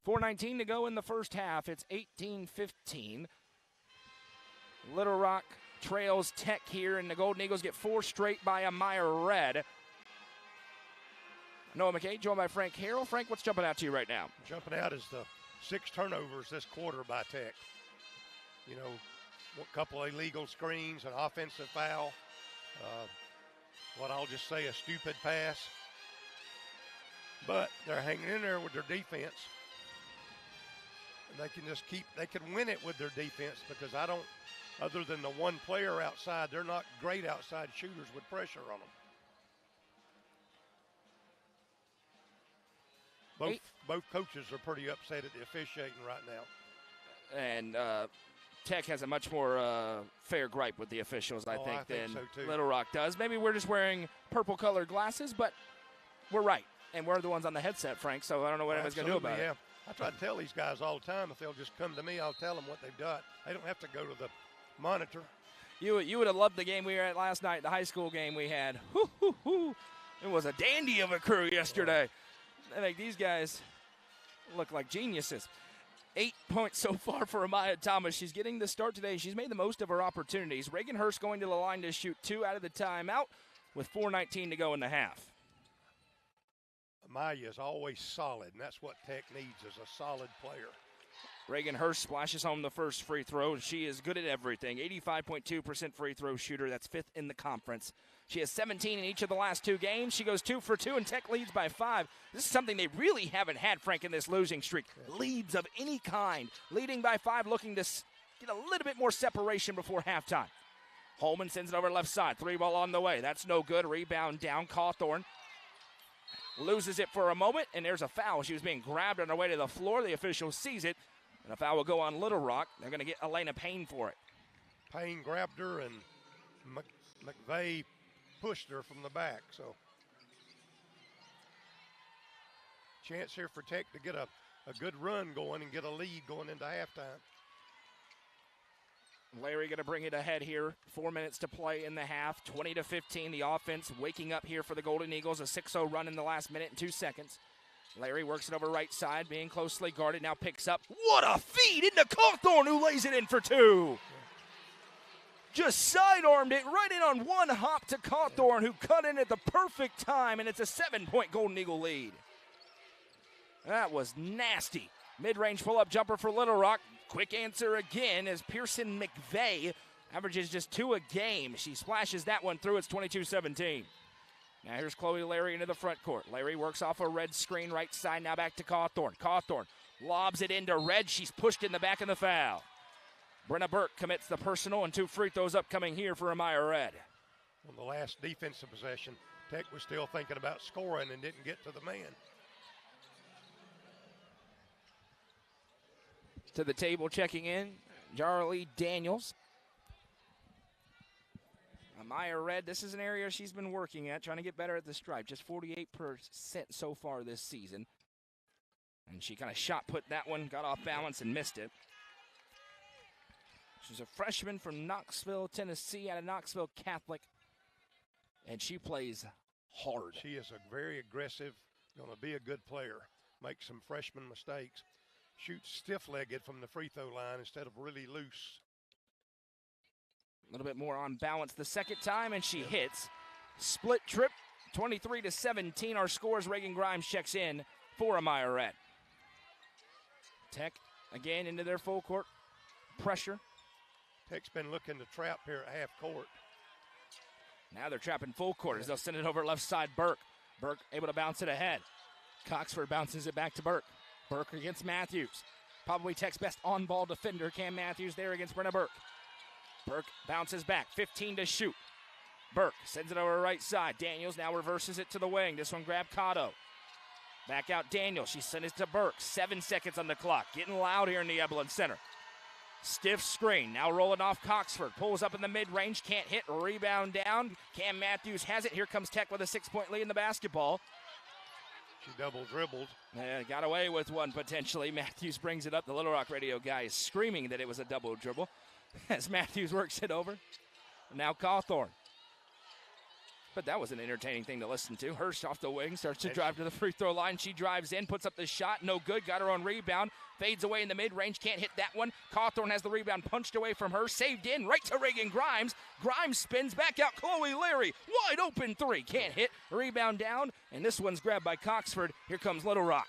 .419 to go in the first half. It's 18-15. Little Rock trails Tech here, and the Golden Eagles get 4 straight by Amaya Red. Noah McKay, joined by Frank Harrell. Frank, what's jumping out to you right now? Jumping out is the 6 turnovers this quarter by Tech. You know, a couple of illegal screens, an offensive foul, what I'll just say a stupid pass. But they're hanging in there with their defense. And they can just they can win it with their defense because other than the one player outside, they're not great outside shooters with pressure on them. Both coaches are pretty upset at the officiating right now. And Tech has a much more fair gripe with the officials, I think than so Little Rock does. Maybe we're just wearing purple-colored glasses, but we're right. And we're the ones on the headset, Frank, so I don't know what anyone's going to do about it. I try to tell these guys all the time, if they'll just come to me, I'll tell them what they've done. They don't have to go to the monitor. You would have loved the game we were at last night, the high school game we had. It was a dandy of a crew yesterday. I think these guys look like geniuses. 8 points so far for Amaya Thomas. She's getting the start today. She's made the most of her opportunities. Reagan Hurst going to the line to shoot 2 out of the timeout with 4:19 to go in the half. Amaya is always solid, and that's what Tech needs, is a solid player. Reagan Hurst splashes home the first free throw, and she is good at everything. 85.2% free throw shooter. That's 5th in the conference. She has 17 in each of the last 2 games. She goes 2 for 2, and Tech leads by 5. This is something they really haven't had, Frank, in this losing streak. Leads of any kind. Leading by 5, looking to get a little bit more separation before halftime. Holman sends it over left side. 3 ball on the way. That's no good. Rebound down. Cawthorn loses it for a moment, and there's a foul. She was being grabbed on her way to the floor. The official sees it, and a foul will go on Little Rock. They're going to get Elena Payne for it. Payne grabbed her, and McVeigh pushed her from the back. So chance here for Tech to get a good run going and get a lead going into halftime. Larry going to bring it ahead here. 4 minutes to play in the half. 20-15. The offense waking up here for the Golden Eagles. A 6-0 run in the last minute and 2 seconds. Larry works it over right side, being closely guarded. Now picks up. What a feed into Cawthorn, who lays it in for 2. Just sidearmed it right in on one hop to Cawthorn, who cut in at the perfect time, and it's a 7-point Golden Eagle lead. That was nasty. Mid-range pull-up jumper for Little Rock. Quick answer again as Pearson McVeigh averages just 2 a game. She splashes that one through. It's 22-17. Now here's Chloe Larry into the front court. Larry works off a red screen right side. Now back to Cawthorn. Cawthorn lobs it into Red. She's pushed in the back of the foul. Brenna Burke commits the personal, and 2 free throws upcoming here for Amaya Red. On the last defensive possession, Tech was still thinking about scoring and didn't get to the man. To the table checking in, Jarlee Daniels. Amaya Red, this is an area she's been working at, trying to get better at the stripe. Just 48% so far this season. And she kind of shot put that one, got off balance and missed it. She's a freshman from Knoxville, Tennessee, out of Knoxville Catholic. And she plays hard. She is a very aggressive, going to be a good player. Make some freshman mistakes. Shoots stiff-legged from the free throw line instead of really loose. A little bit more on balance the second time, and she hits. Split trip, 23-17. Our scores, Reagan Grimes checks in for Amaya Red. Tech again into their full court pressure. Tech's been looking to trap here at half court. Now they're trapping full court as they'll send it over left side. Burke able to bounce it ahead. Coxford bounces it back to Burke. Burke against Matthews. Probably Tech's best on-ball defender, Cam Matthews, there against Brenna Burke. Burke bounces back, 15 to shoot. Burke sends it over right side. Daniels now reverses it to the wing. This one grabbed Cotto. Back out Daniels. She sends it to Burke. 7 seconds on the clock. Getting loud here in the Evelyn Center. Stiff screen. Now rolling off Coxford. Pulls up in the mid-range. Can't hit. Rebound down. Cam Matthews has it. Here comes Tech with a 6-point lead in the basketball. She double dribbled. Got away with one potentially. Matthews brings it up. The Little Rock radio guy is screaming that it was a double dribble as Matthews works it over. Now Cawthorn. But that was an entertaining thing to listen to. Hurst off the wing, starts to drive to the free throw line. She drives in, puts up the shot, no good. Got her own rebound, fades away in the mid-range, can't hit that one. Cawthorn has the rebound punched away from her, saved in, right to Reagan Grimes. Grimes spins back out, Chloe Larry, wide open 3, can't hit. Rebound down, and this one's grabbed by Coxford. Here comes Little Rock.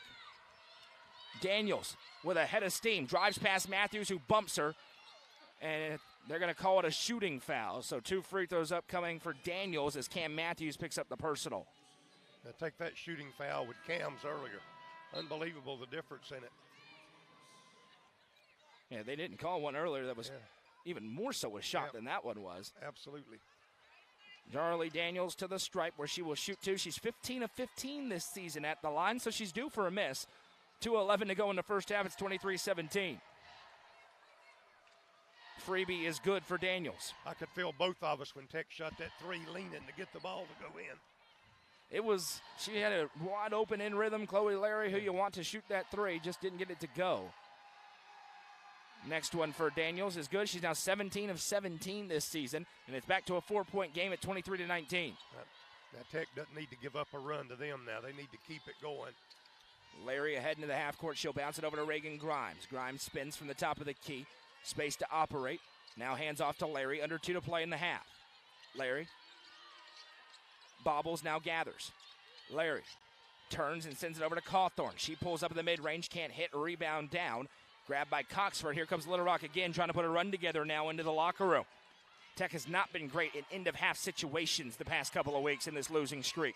Daniels with a head of steam, drives past Matthews, who bumps her, and they're going to call it a shooting foul. So 2 free throws upcoming for Daniels as Cam Matthews picks up the personal. Now take that shooting foul with Cam's earlier. Unbelievable the difference in it. Yeah, they didn't call one earlier that was even more so a shot than that one was. Absolutely. Jarlee Daniels to the stripe where she will shoot two. She's 15 of 15 this season at the line, so she's due for a miss. 2:11 to go in the first half. It's 23-17. Freebie is good for Daniels. I could feel both of us when Tech shot that three, leaning to get the ball to go in. She had a wide open in rhythm. Chloe Larry, who you want to shoot that three, just didn't get it to go. Next one for Daniels is good. She's now 17 of 17 this season, and it's back to a 4-point game at 23-19. That Tech doesn't need to give up a run to them now. They need to keep it going. Larry ahead into the half court. She'll bounce it over to Reagan Grimes. Grimes spins from the top of the key. Space to operate. Now hands off to Larry. Under 2 to play in the half. Larry bobbles, now gathers. Larry turns and sends it over to Cawthorn. She pulls up in the mid-range, can't hit, rebound down. Grabbed by Coxford. Here comes Little Rock again, trying to put a run together now into the locker room. Tech has not been great in end-of-half situations the past couple of weeks in this losing streak.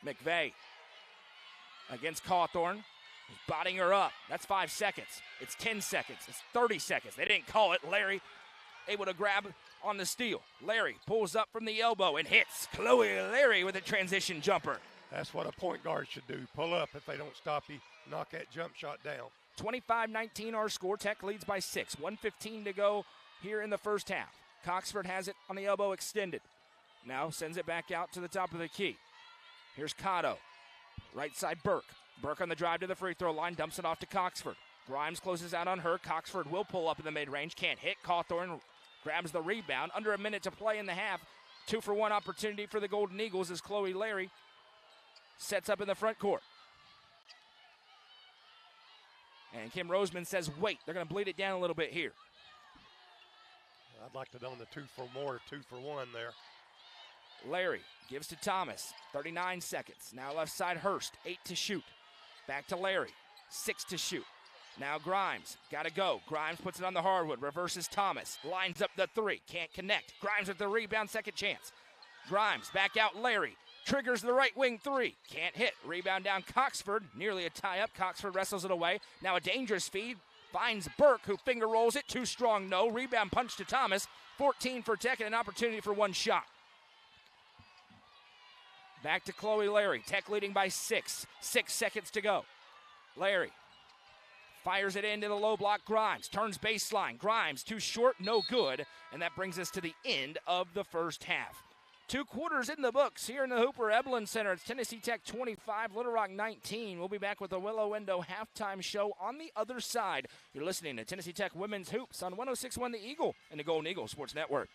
McVeigh against Cawthorn. Botting her up. That's 5 seconds. It's 10 seconds. It's 30 seconds. They didn't call it. Larry able to grab on the steal. Larry pulls up from the elbow and hits Chloe Larry with a transition jumper. That's what a point guard should do. Pull up if they don't stop you. Knock that jump shot down. 25-19 our score. Tech leads by 6. 1:15 to go here in the first half. Coxford has it on the elbow extended. Now sends it back out to the top of the key. Here's Cotto. Right side Burke. Burke on the drive to the free throw line. Dumps it off to Coxford. Grimes closes out on her. Coxford will pull up in the mid-range. Can't hit. Cawthorn grabs the rebound. Under a minute to play in the half. 2-for-1 opportunity for the Golden Eagles as Chloe Larry sets up in the front court. And Kim Roseman says, wait, they're going to bleed it down a little bit here. I'd like to know the 2-for-more, 2-for-1 there. Larry gives to Thomas. 39 seconds. Now left side Hurst. 8 to shoot. Back to Larry. 6 to shoot. Now Grimes. Got to go. Grimes puts it on the hardwood. Reverses Thomas. Lines up the three. Can't connect. Grimes with the rebound. Second chance. Grimes back out Larry. Triggers the right wing three. Can't hit. Rebound down Coxford. Nearly a tie-up. Coxford wrestles it away. Now a dangerous feed. Finds Burke, who finger rolls it. Too strong, no. Rebound punch to Thomas. 14 for Tech and an opportunity for one shot. Back to Chloe Larry. Tech leading by 6. 6 seconds to go. Larry fires it into the low block. Grimes turns baseline. Grimes too short, no good. And that brings us to the end of the first half. 2 quarters in the books here in the Hooper Eblen Center. It's Tennessee Tech 25, Little Rock 19. We'll be back with the Willow Window halftime show on the other side. You're listening to Tennessee Tech Women's Hoops on 106.1 The Eagle and the Golden Eagle Sports Network.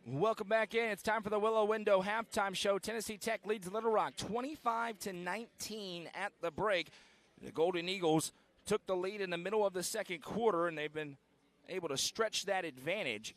Welcome back in. It's time for the Willow Window halftime show. Tennessee Tech leads Little Rock 25-19 at the break. The Golden Eagles took the lead in the middle of the second quarter, and they've been able to stretch that advantage.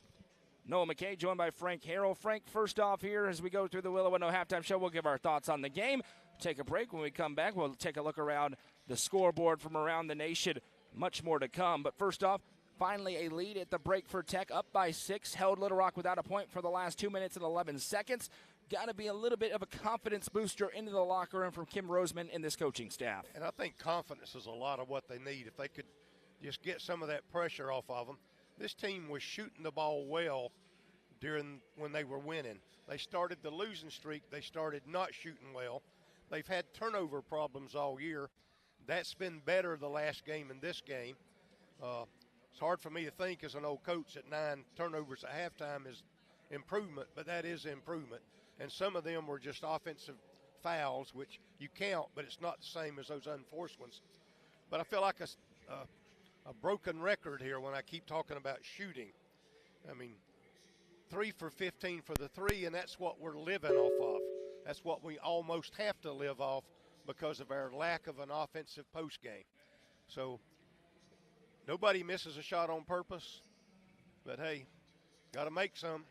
Noah McKay joined by Frank Harrell. Frank, first off here, as we go through the Willow Window halftime show, we'll give our thoughts on the game. Take a break. When we come back, we'll take a look around the scoreboard from around the nation. Much more to come. But first off, Finally, a lead at the break for Tech, up by 6. Held Little Rock without a point for the last 2 minutes and 11 seconds. Got to be a little bit of a confidence booster into the locker room from Kim Roseman and this coaching staff. And I think confidence is a lot of what they need. If they could just get some of that pressure off of them. This team was shooting the ball well when they were winning. They started the losing streak. They started not shooting well. They've had turnover problems all year. That's been better the last game and this game. It's hard for me to think as an old coach that 9 turnovers at halftime is improvement, but that is improvement. And some of them were just offensive fouls, which you count, but it's not the same as those unforced ones. But I feel like a broken record here when I keep talking about shooting. I mean, 3 for 15 for the 3, and that's what we're living off of. That's what we almost have to live off because of our lack of an offensive post game. So nobody misses a shot on purpose, but hey, got to make some.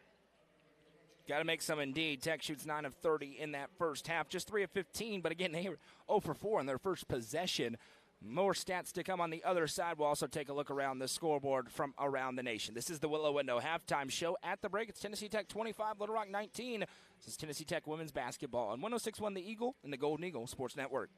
Got to make some indeed. Tech shoots 9 of 30 in that first half, just 3 of 15, but again, they were 0 for 4 in their first possession. More stats to come on the other side. We'll also take a look around the scoreboard from around the nation. This is the Willow Window halftime show. At the break, it's Tennessee Tech 25, Little Rock 19. This is Tennessee Tech women's basketball on 106.1 The Eagle and the Golden Eagle Sports Network.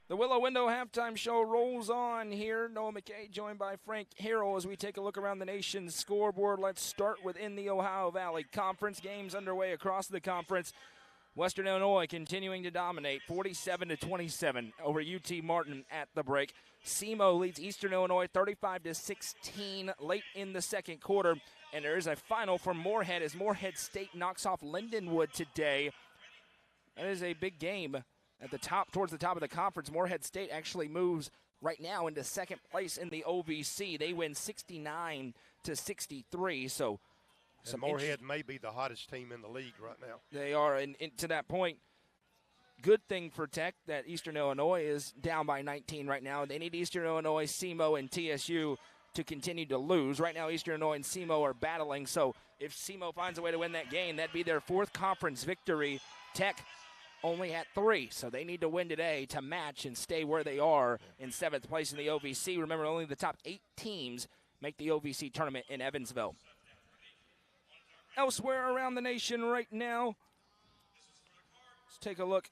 The Willow Window halftime show rolls on here. Noah McKay joined by Frank Harrell as we take a look around the nation's scoreboard. Let's start within the Ohio Valley Conference. Games underway across the conference. Western Illinois continuing to dominate, 47-27 over UT Martin at the break. SEMO leads Eastern Illinois 35-16 late in the second quarter. And there is a final for Moorhead as Moorhead State knocks off Lindenwood today. That is a big game. At the top, towards the top of the conference, Moorhead State actually moves right now into second place in the OVC. They win 69-63. So, Moorhead may be the hottest team in the league right now. They are, and to that point, good thing for Tech that Eastern Illinois is down by 19 right now. They need Eastern Illinois, SEMO, and TSU to continue to lose. Right now, Eastern Illinois and SEMO are battling. So, if SEMO finds a way to win that game, that'd be their 4th conference victory. Tech only at 3, so they need to win today to match and stay where they are in 7th place in the OVC. Remember, only the top 8 teams make the OVC tournament in Evansville. Elsewhere around the nation right now, let's take a look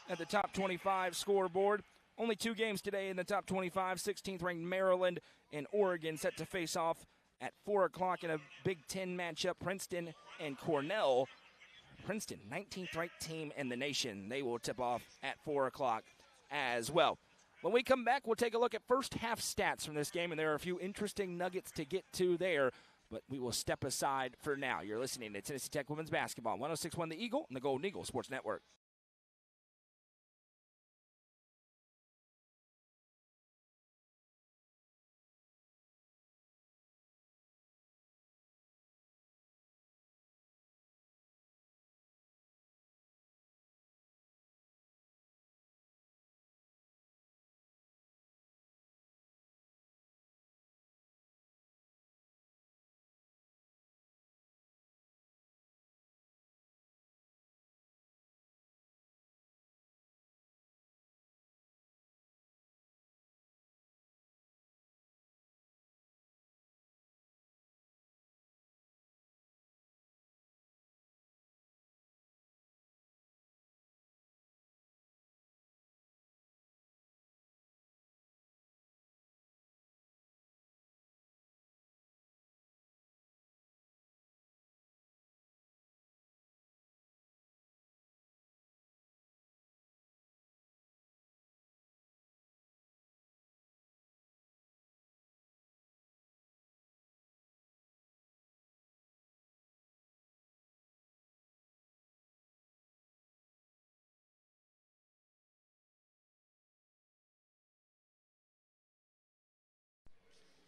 at the top 25 scoreboard. Only 2 games today in the top 25. 16th ranked Maryland and Oregon set to face off at 4 o'clock in a Big Ten matchup. Princeton and Cornell. Princeton, 19th ranked team in the nation. They will tip off at 4 o'clock as well. When we come back, we'll take a look at first half stats from this game, and there are a few interesting nuggets to get to there, but we will step aside for now. You're listening to Tennessee Tech Women's Basketball, 106.1 The Eagle and the Golden Eagle Sports Network.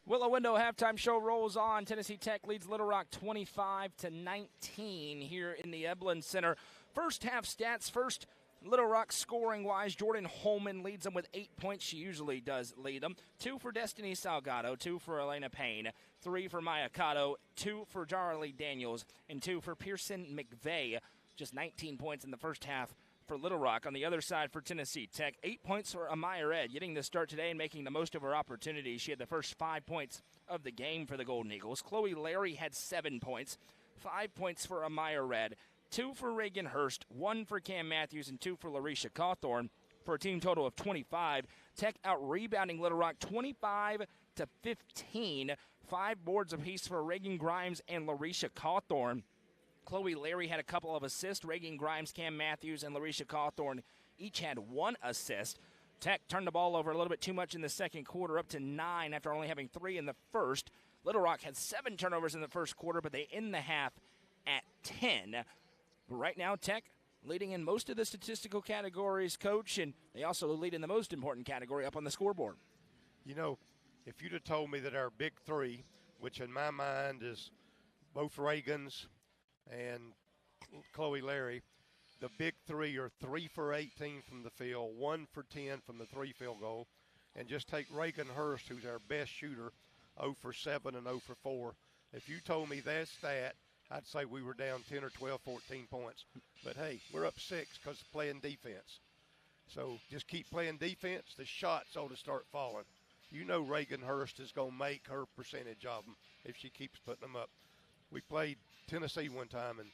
Willow Window halftime show rolls on. Tennessee Tech leads Little Rock 25-19 here in the Eblen Center. First half stats. First, Little Rock scoring-wise, Jordan Holman leads them with 8 points. She usually does lead them. 2 for Destiny Salgado, 2 for Elena Payne, 3 for Maya Cotto, 2 for Jarly Daniels, and 2 for Pearson McVeigh. Just 19 points in the first half for Little Rock. On the other side for Tennessee Tech, 8 points for Amaya Red, getting the start today and making the most of her opportunity. She had the first 5 points of the game for the Golden Eagles. Chloe Larry had 7 points, 5 points for Amaya Red, 2 for Reagan Hurst, 1 for Cam Matthews, and 2 for Larisha Cawthorn for a team total of 25. Tech out-rebounding Little Rock 25-15. 5 boards apiece for Reagan Grimes and Larisha Cawthorn. Chloe Larry had a couple of assists. Reagan Grimes, Cam Matthews, and Larisha Cawthorn each had 1 assist. Tech turned the ball over a little bit too much in the second quarter, up to 9 after only having 3 in the first. Little Rock had 7 turnovers in the first quarter, but they end the half at 10. But right now, Tech leading in most of the statistical categories, Coach, and they also lead in the most important category up on the scoreboard. You know, if you'd have told me that our big 3, which in my mind is both Reagans and Chloe Larry, the big 3 are 3 for 18 from the field, 1 for 10 from the 3 field goal, and just take Reagan Hurst, who's our best shooter, 0 for 7 and 0 for 4. If you told me that stat, I'd say we were down 10 or 12, 14 points. But, hey, we're up 6 because playing defense. So just keep playing defense. The shots ought to start falling. You know Reagan Hurst is going to make her percentage of them if she keeps putting them up. We played Tennessee one time, and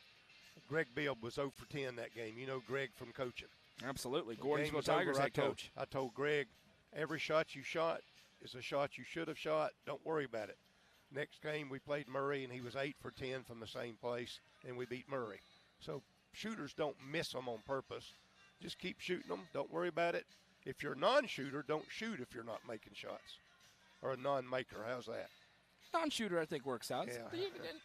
Greg Bibb was 0 for 10 that game. You know Greg from coaching. Absolutely. Gordonsville Tigers head coach. I told Greg, every shot you shot is a shot you should have shot. Don't worry about it. Next game we played Murray, and he was 8 for 10 from the same place, and we beat Murray. So shooters don't miss them on purpose. Just keep shooting them. Don't worry about it. If you're a non-shooter, don't shoot if you're not making shots. Or a non-maker. How's that? Non-shooter, I think, works out. Yeah.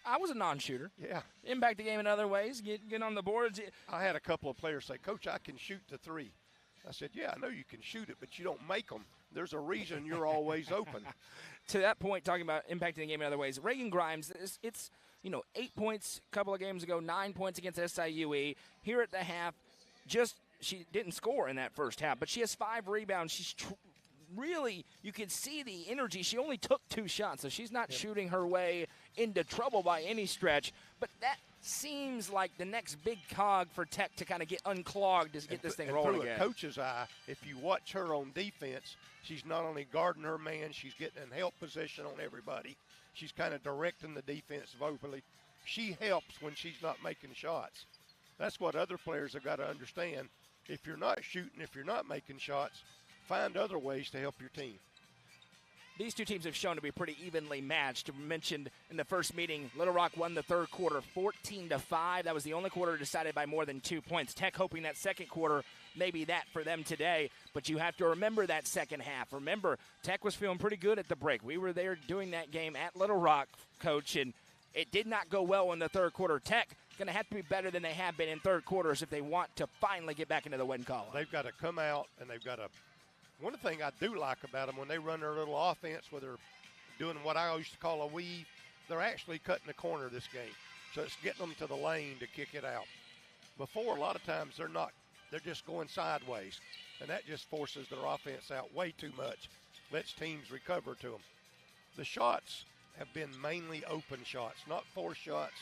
I was a non-shooter. Yeah. Impact the game in other ways. Get on the boards. I had a couple of players say, Coach, I can shoot the 3. I said, yeah, I know you can shoot it, but you don't make them. There's a reason you're always open. To that point, talking about impacting the game in other ways, Reagan Grimes, it's 8 points a couple of games ago, 9 points against SIUE. Here at the half, she didn't score in that first half, but she has 5 rebounds. She's really, you can see the energy. She only took 2 shots, so she's not shooting her way into trouble by any stretch. But that seems like the next big cog for Tech to kind of get unclogged to get this thing rolling again. Through a coach's eye, if you watch her on defense, she's not only guarding her man, she's getting in help position on everybody. She's kind of directing the defense vocally. She helps when she's not making shots. That's what other players have got to understand. If you're not shooting, if you're not making shots, find other ways to help your team. These two teams have shown to be pretty evenly matched. We mentioned in the first meeting, Little Rock won the third quarter 14-5. That was the only quarter decided by more than 2 points. Tech hoping that second quarter may be that for them today, but you have to remember that second half. Remember, Tech was feeling pretty good at the break. We were there doing that game at Little Rock, Coach, and it did not go well in the third quarter. Tech going to have to be better than they have been in third quarters if they want to finally get back into the win column. They've got to come out, and they've got to – one thing I do like about them, when they run their little offense where they're doing what I used to call a weave, they're actually cutting the corner this game. So it's getting them to the lane to kick it out. Before, a lot of times they're not. They're just going sideways, and that just forces their offense out way too much, lets teams recover to them. The shots have been mainly open shots, not forced shots.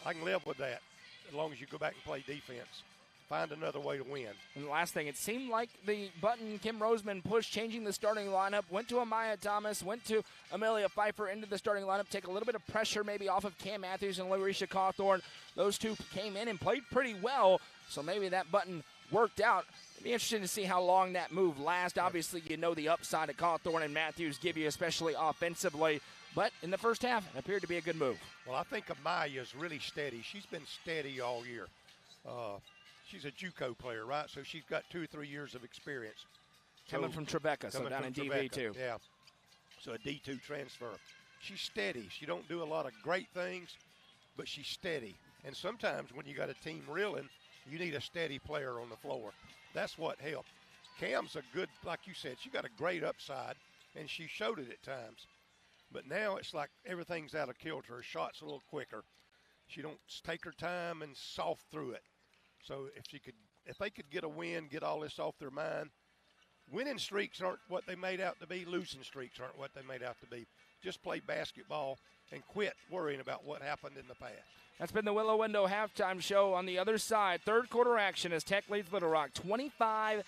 I can live with that as long as you go back and play defense. Find another way to win. And the last thing, it seemed like the button Kim Roseman pushed, changing the starting lineup, went to Amaya Thomas, went to Amelia Pfeiffer into the starting lineup, take a little bit of pressure maybe off of Cam Matthews and Larisha Cawthorn. Those two came in and played pretty well, so maybe that button worked out. It'd be interesting to see how long that move lasts. Obviously, you know the upside that Cawthorn and Matthews give you, especially offensively. But in the first half, it appeared to be a good move. Well, I think Amaya's really steady. She's been steady all year. She's a JUCO player, right? So she's got 2 or 3 years of experience. Coming from Tribeca, so down in DV2. Yeah. So a D2 transfer. She's steady. She don't do a lot of great things, but she's steady. And sometimes when you got a team reeling, you need a steady player on the floor. That's what helped. Cam's a good, like you said, she got a great upside. and she showed it at times. But now it's like everything's out of kilter. Her shot's a little quicker. She don't take her time and soft through it. So if they could get a win, get all this off their mind. Winning streaks aren't what they made out to be. Losing streaks aren't what they made out to be. Just play basketball and quit worrying about what happened in the past. That's been the Willow Window halftime show. On the other side, third quarter action as Tech leads Little Rock 25-19.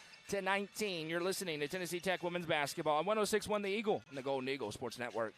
You're listening to Tennessee Tech women's basketball on 106.1 The Eagle and the Golden Eagle Sports Network.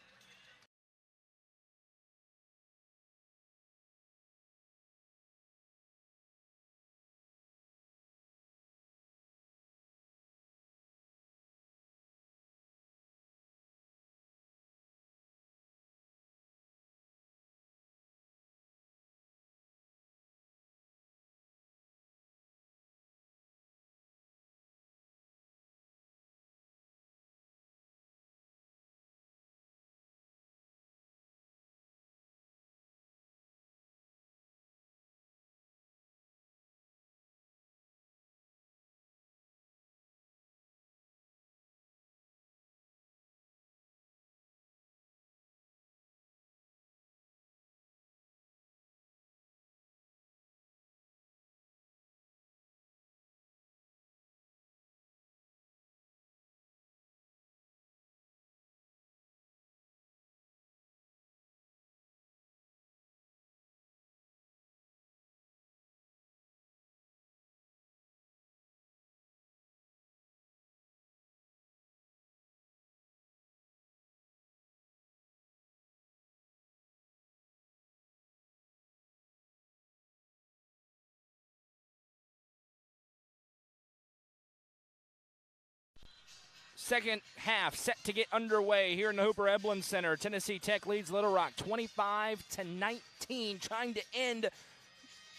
Second half set to get underway here in the Hooper Eblen Center. Tennessee Tech leads Little Rock 25-19, trying to end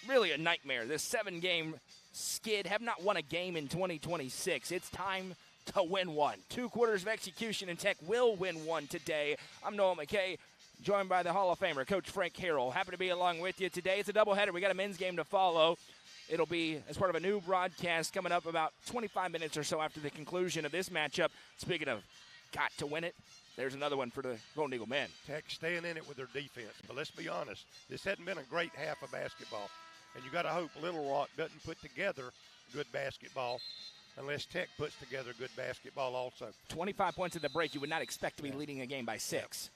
really a nightmare. This 7-game skid, have not won a game in 2026. It's time to win one. 2 quarters of execution, and Tech will win one today. I'm Noah McKay, joined by the Hall of Famer, Coach Frank Harrell. Happy to be along with you today. It's a doubleheader. We got a men's game to follow. It'll be as part of a new broadcast coming up about 25 minutes or so after the conclusion of this matchup. Speaking of got to win it, there's another one for the Golden Eagle men. Tech staying in it with their defense. But let's be honest, this hasn't been a great half of basketball. And you got to hope Little Rock doesn't put together good basketball unless Tech puts together good basketball also. 25 points at the break. You would not expect to be leading a game by 6.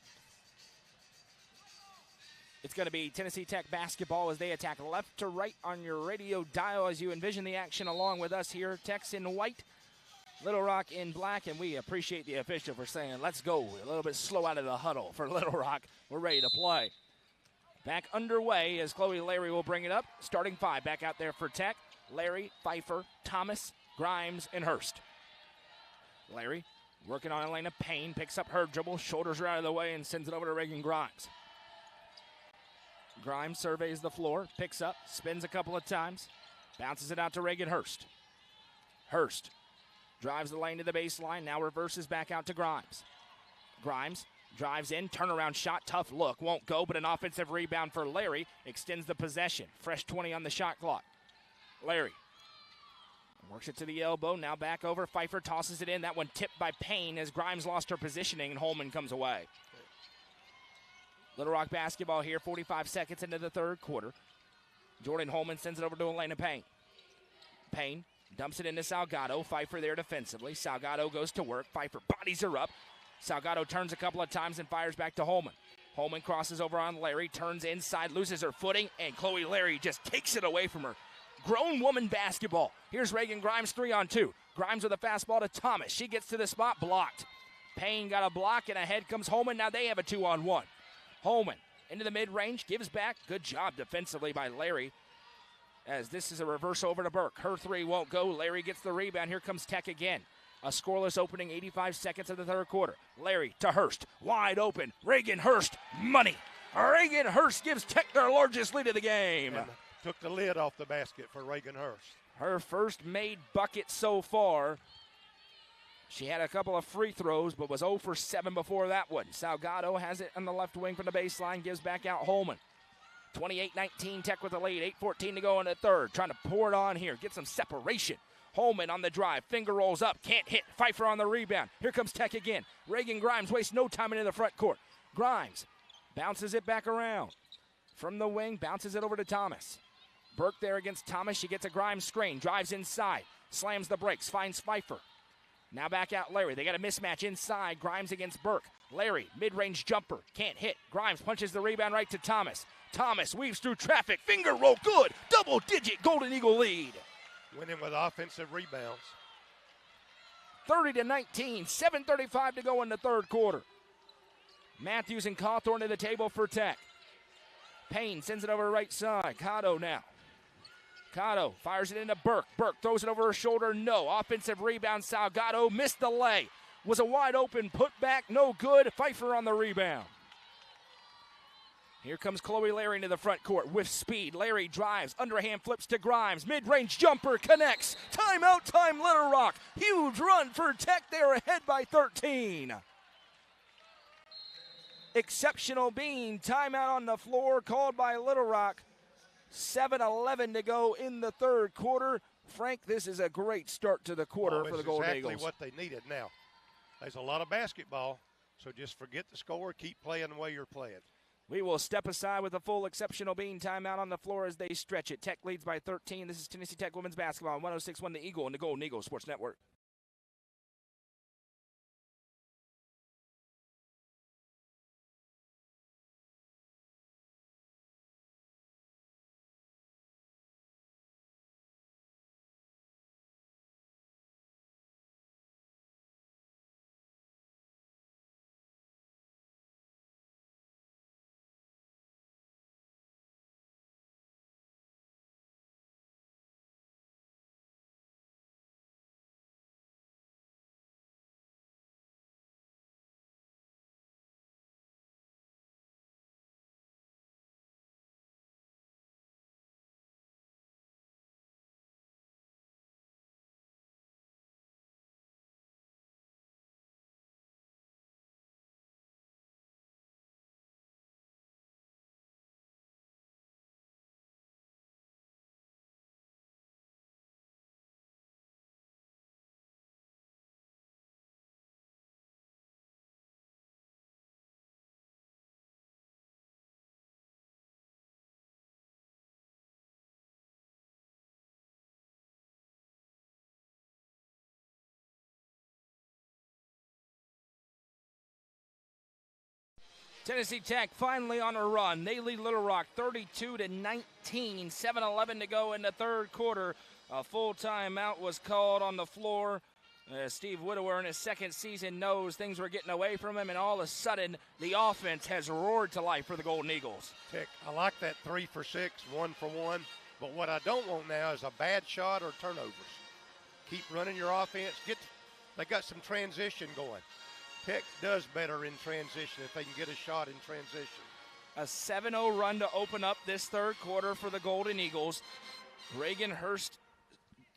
It's going to be Tennessee Tech basketball as they attack left to right on your radio dial as you envision the action along with us here. Tech's in white, Little Rock in black, and we appreciate the official for saying, let's go. A little bit slow out of the huddle for Little Rock. We're ready to play. Back underway as Chloe Larry will bring it up. Starting 5 back out there for Tech. Larry, Pfeiffer, Thomas, Grimes, and Hurst. Larry working on Elena Payne, picks up her dribble, shoulders her out of the way, and sends it over to Reagan Grimes. Grimes surveys the floor, picks up, spins a couple of times, bounces it out to Reagan Hurst. Hurst drives the lane to the baseline, now reverses back out to Grimes. Grimes drives in, turnaround shot, tough look, won't go, but an offensive rebound for Larry, extends the possession. Fresh 20 on the shot clock. Larry works it to the elbow, now back over, Pfeiffer tosses it in, that one tipped by Payne as Grimes lost her positioning and Holman comes away. Little Rock basketball here, 45 seconds into the third quarter. Jordan Holman sends it over to Elena Payne. Payne dumps it into Salgado. Pfeiffer there defensively. Salgado goes to work. Pfeiffer bodies her up. Salgado turns a couple of times and fires back to Holman. Holman crosses over on Larry, turns inside, loses her footing, and Chloe Larry just takes it away from her. Grown woman basketball. Here's Reagan Grimes 3-on-2. Grimes with a fastball to Thomas. She gets to the spot, blocked. Payne got a block, and ahead comes Holman. Now they have a 2-on-1. Holman into the mid-range, gives back. Good job defensively by Larry as this is a reverse over to Burke. Her 3 won't go. Larry gets the rebound. Here comes Tech again. A scoreless opening, 85 seconds of the third quarter. Larry to Hurst, wide open. Reagan Hurst, money. Reagan Hurst gives Tech their largest lead of the game. And took the lid off the basket for Reagan Hurst. Her first made bucket so far. She had a couple of free throws, but was 0 for 7 before that one. Salgado has it on the left wing from the baseline, gives back out Holman. 28-19, Tech with the lead, 8:14 to go in the third. Trying to pour it on here, get some separation Holman on the drive. Finger rolls up. Can't hit. Pfeiffer on the rebound. Here comes Tech again. Reagan Grimes wastes no time into the front court. Grimes bounces it back around. From the wing, bounces it over to Thomas. Burke there against Thomas. She gets a Grimes screen. Drives inside. Slams the brakes. Finds Pfeiffer. Now back out Larry. They got a mismatch inside. Grimes against Burke. Larry, mid-range jumper. Can't hit. Grimes punches the rebound right to Thomas. Thomas weaves through traffic. Finger roll good. Double-digit Golden Eagle lead. Winning with offensive rebounds. 30-19. 7:35 to go in the third quarter. Matthews and Cawthorn to the table for Tech. Payne sends it over the right side. Cotto now. Cotto fires it into Burke. Burke throws it over her shoulder. No. Offensive rebound. Salgado missed the lay. Was a wide open putback. No good. Pfeiffer on the rebound. Here comes Chloe Larry into the front court with speed. Larry drives. Underhand flips to Grimes. Mid-range jumper connects. Timeout time, Little Rock. Huge run for Tech. They're ahead by 13. Exceptional bean. Timeout on the floor called by Little Rock. 7:11 to go in the third quarter. Frank, this is a great start to the quarter for the Golden Eagles. Exactly what they needed. Now, there's a lot of basketball, so just forget the score. Keep playing the way you're playing. We will step aside with a full exceptional bean timeout on the floor as they stretch it. Tech leads by 13. This is Tennessee Tech women's basketball on 106.1 The Eagle and the Golden Eagle Sports Network. Tennessee Tech finally on a run. They lead Little Rock 32-19. 7:11 to go in the third quarter. A full timeout was called on the floor. Steve Widower in his second season knows things were getting away from him, and all of a sudden the offense has roared to life for the Golden Eagles. Tech, I like that 3 for 6, 1 for 1. But what I don't want now is a bad shot or turnovers. Keep running your offense. They got some transition going. Tech does better in transition if they can get a shot in transition. A 7-0 run to open up this third quarter for the Golden Eagles. Reagan Hurst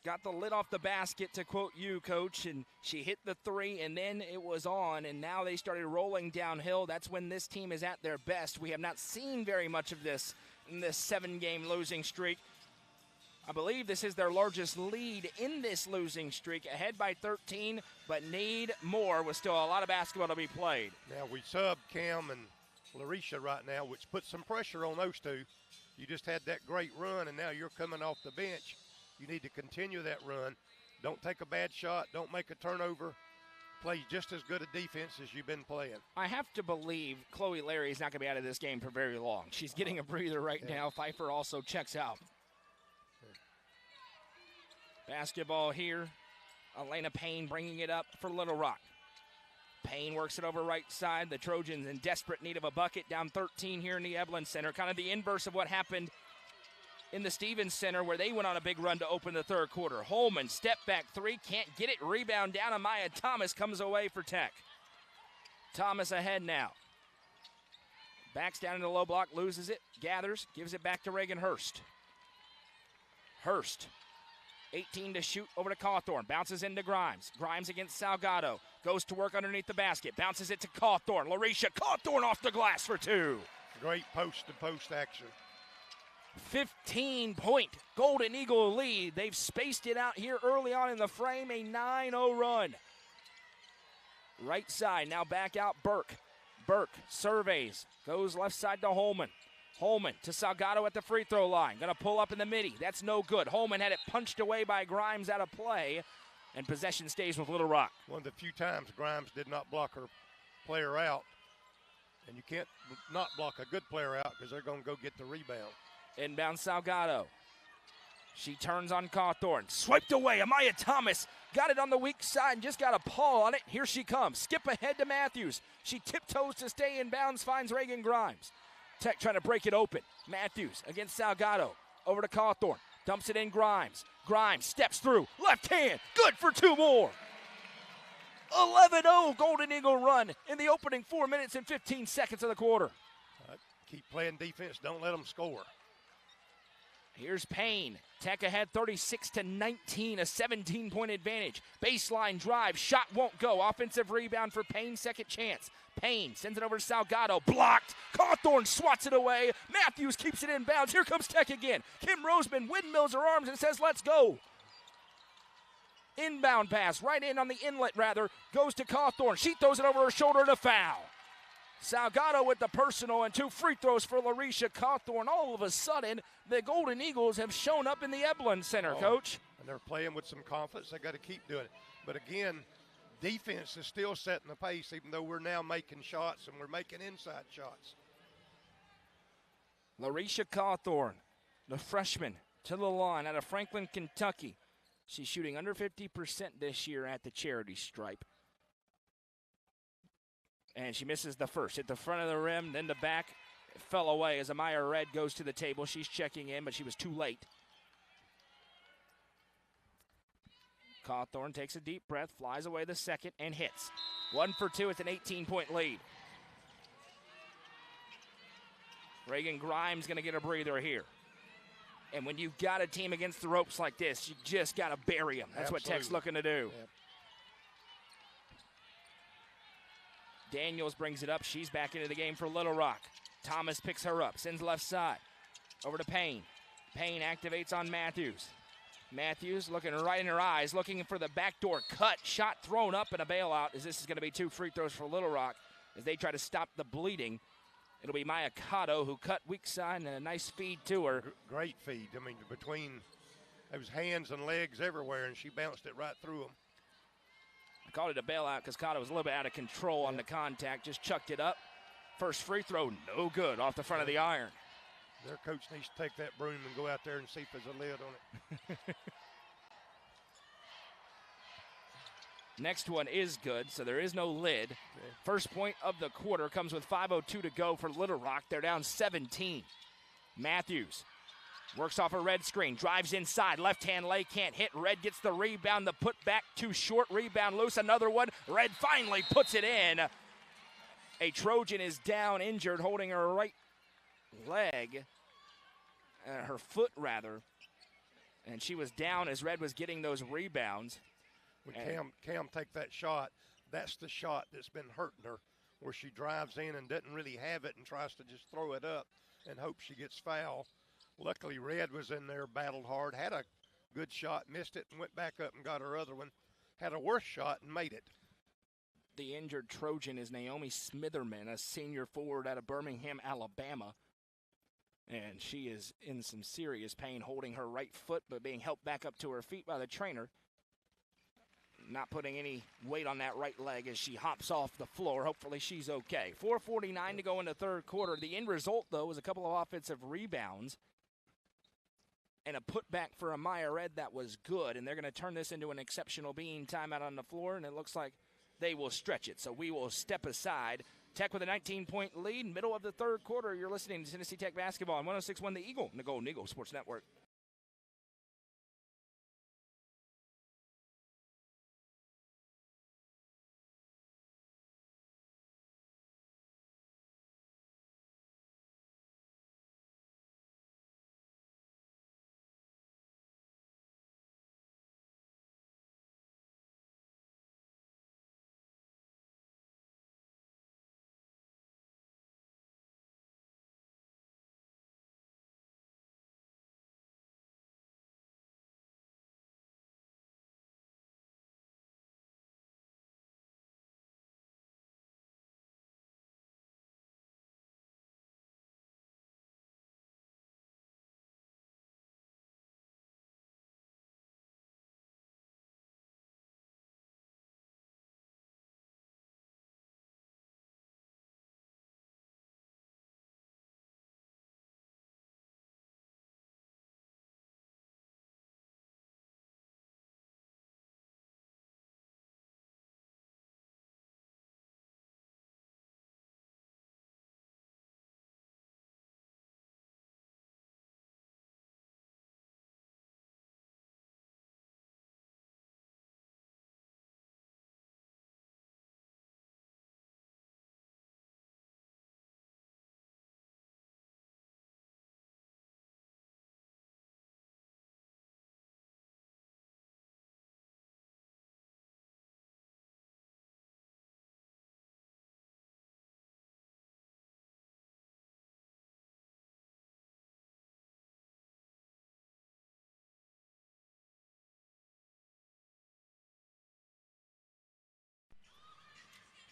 got the lid off the basket, to quote you, Coach, and she hit the three, and then it was on, and now they started rolling downhill. That's when this team is at their best. We have not seen very much of this in this 7-game losing streak. I believe this is their largest lead in this losing streak, ahead by 13, but need more with still a lot of basketball to be played. Now we sub Cam and Larisha right now, which puts some pressure on those two. You just had that great run, and now you're coming off the bench. You need to continue that run. Don't take a bad shot. Don't make a turnover. Play just as good a defense as you've been playing. I have to believe Chloe Larry is not going to be out of this game for very long. She's getting a breather right now. Pfeiffer also checks out. Basketball here. Elena Payne bringing it up for Little Rock. Payne works it over right side. The Trojans in desperate need of a bucket, down 13 here in the Evelyn Center. Kind of the inverse of what happened in the Stevens Center, where they went on a big run to open the third quarter. Holman, step back three, can't get it. Rebound down, and Maya Thomas comes away for Tech. Thomas ahead now. Backs down in the low block, loses it, gathers, gives it back to Reagan Hurst. Hurst, 18 to shoot, over to Cawthorn. Bounces into Grimes. Grimes against Salgado. Goes to work underneath the basket. Bounces it to Cawthorn. Larisha Cawthorn off the glass for two. Great post-to-post action. 15-point Golden Eagle lead. They've spaced it out here early on in the frame, a 9-0 run. Right side, now back out Burke. Burke surveys, goes left side to Holman. Holman to Salgado at the free throw line. Going to pull up in the midi. That's no good. Holman had it punched away by Grimes out of play, and possession stays with Little Rock. One of the few times Grimes did not block her player out, and you can't not block a good player out because they're going to go get the rebound. Inbound Salgado. She turns on Cawthorn. Swiped away. Amaya Thomas got it on the weak side and just got a paw on it. Here she comes. Skip ahead to Matthews. She tiptoes to stay in bounds, finds Reagan Grimes. Tech trying to break it open. Matthews against Salgado. Over to Cawthorn. Dumps it in Grimes. Grimes steps through. Left hand. Good for two more. 11-0 Golden Eagle run in the opening 4 minutes and 15 seconds of the quarter. Keep playing defense. Don't let them score. Here's Payne. Tech ahead 36-19, a 17-point advantage. Baseline drive. Shot won't go. Offensive rebound for Payne. Second chance. Payne sends it over to Salgado. Blocked. Cawthorn swats it away. Matthews keeps it in bounds. Here comes Tech again. Kim Roseman windmills her arms and says, let's go. Inbound pass. Right in on the inlet, rather. Goes to Cawthorn. She throws it over her shoulder and a foul. Salgado with the personal and 2 free throws for Larisha Cawthorn. All of a sudden, the Golden Eagles have shown up in the Eblin Center, Coach. And they're playing with some confidence. They got to keep doing it. But again, defense is still setting the pace, even though we're now making shots and we're making inside shots. Larisha Cawthorn, the freshman, to the line out of Franklin, Kentucky. She's shooting under 50% this year at the charity stripe. And she misses the first. Hit the front of the rim, then the back. It fell away as Amaya Red goes to the table. She's checking in, but she was too late. Cawthorn takes a deep breath, flies away the second, and hits. 1 for 2. It's an 18-point lead. Reagan Grimes going to get a breather here. And when you've got a team against the ropes like this, you just got to bury them. That's Absolutely. what Tech's looking to do. Yep. Daniels brings it up. She's back into the game for Little Rock. Thomas picks her up, sends left side. Over to Payne. Payne activates on Matthews. Matthews looking right in her eyes, looking for the backdoor cut. Shot thrown up and a bailout, as this is going to be 2 free throws for Little Rock as they try to stop the bleeding. It'll be Maya Cotto who cut weak side and a nice feed to her. Great feed. I mean, between those hands and legs everywhere, and she bounced it right through them. I called it a bailout because Cotto was a little bit out of control on the contact. Just chucked it up. First free throw, no good, off the front of the iron. Their coach needs to take that broom and go out there and see if there's a lid on it. Next one is good, so there is no lid. Yeah. First point of the quarter comes with 5:02 to go for Little Rock. They're down 17. Matthews works off a Red screen, drives inside, left-hand lay, can't hit. Red gets the rebound, the put back too short, rebound loose, another one. Red finally puts it in. A Trojan is down, injured, holding her right leg, her foot rather, and she was down as Red was getting those rebounds. When Cam take that shot, that's the shot that's been hurting her, where she drives in and doesn't really have it and tries to just throw it up and hope she gets foul. Luckily, Red was in there, battled hard, had a good shot, missed it, and went back up and got her other one. Had a worse shot and made it. The injured Trojan is Naomi Smitherman, a senior forward out of Birmingham, Alabama. And she is in some serious pain holding her right foot, but being helped back up to her feet by the trainer. Not putting any weight on that right leg as she hops off the floor. Hopefully she's okay. 4:49 to go in the third quarter. The end result, though, was a couple of offensive rebounds and a putback for Amaya Red that was good. And they're going to turn this into an exceptional being timeout on the floor, and it looks like they will stretch it. So we will step aside. Tech with a 19-point lead, middle of the third quarter. You're listening to Tennessee Tech basketball on 106.1 The Eagle, and the Golden Eagle Sports Network.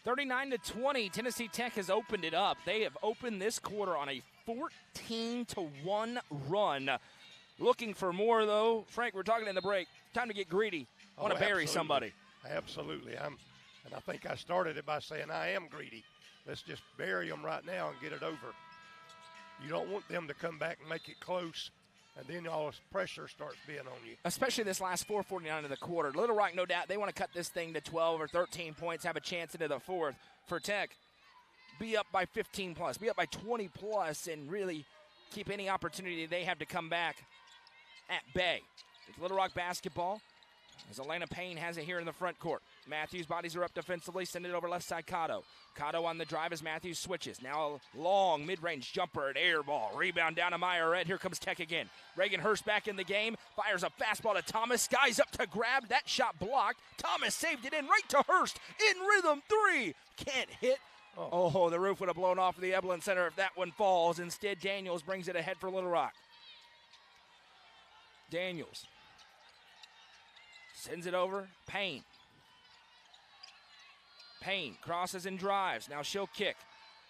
39-20, Tennessee Tech has opened it up. They have opened this quarter on a 14-1 run. Looking for more, though. Frank, we're talking in the break. Time to get greedy. I want to bury somebody. Absolutely. And I think I started it by saying I am greedy. Let's just bury them right now and get it over. You don't want them to come back and make it close, and then all this pressure starts being on you. Especially this last 4:49 of the quarter. Little Rock, no doubt, they want to cut this thing to 12 or 13 points, have a chance into the fourth. For Tech, be up by 15 plus, be up by 20 plus, and really keep any opportunity they have to come back at bay. It's Little Rock basketball as Elena Payne has it here in the front court. Matthews, bodies are up defensively, send it over left side, Cotto. Cotto on the drive as Matthews switches. Now a long mid-range jumper, an air ball. Rebound down to Maya Red. Here comes Tech again. Reagan Hurst back in the game. Fires a fastball to Thomas. Guys up to grab. That shot blocked. Thomas saved it in right to Hurst. In rhythm, three. Can't hit. Oh, the roof would have blown off the Evelyn Center if that one falls. Instead, Daniels brings it ahead for Little Rock. Daniels sends it over. Payne. Payne crosses and drives. Now she'll kick.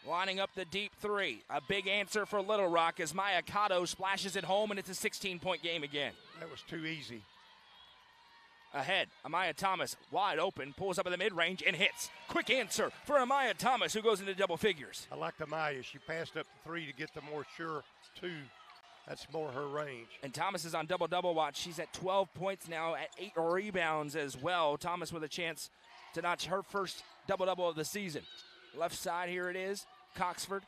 Lining up the deep three. A big answer for Little Rock as Maya Cotto splashes it home, and it's a 16-point game again. That was too easy. Ahead, Amaya Thomas, wide open, pulls up in the mid-range and hits. Quick answer for Amaya Thomas, who goes into double figures. I like Amaya. She passed up the three to get the more sure two. That's more her range. And Thomas is on double-double watch. She's at 12 points now, at 8 rebounds as well. Thomas with a chance to notch her first double-double of the season. Left side, here it is, Coxford.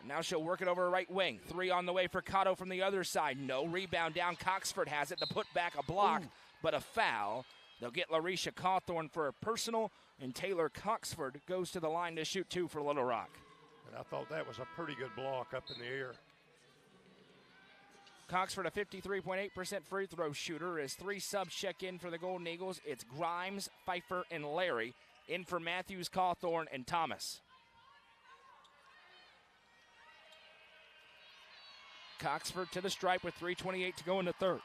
And now she'll work it over right wing. Three on the way for Cotto from the other side. No rebound down. Coxford has it. The putback, a block, but a foul. They'll get Larisha Cawthorn for a personal, and Taylor Coxford goes to the line to shoot two for Little Rock. And I thought that was a pretty good block up in the air. Coxford, a 53.8% free throw shooter, as three subs check in for the Golden Eagles. It's Grimes, Pfeiffer, and Larry. In for Matthews, Cawthorn, and Thomas. Coxford to the stripe with 3:28 to go in the third.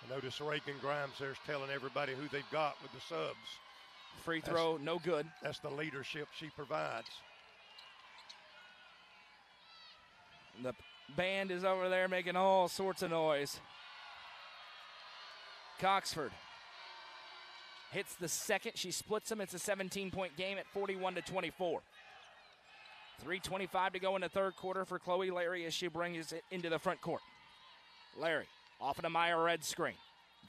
I notice Reagan Grimes there's telling everybody who they've got with the subs. Free throw, no good. That's the leadership she provides. The band is over there making all sorts of noise. Coxford hits the second. She splits them. It's a 17-point game at 41-24. 3:25 to go in the third quarter for Chloe Larry as she brings it into the front court. Larry off of the Maya Red screen.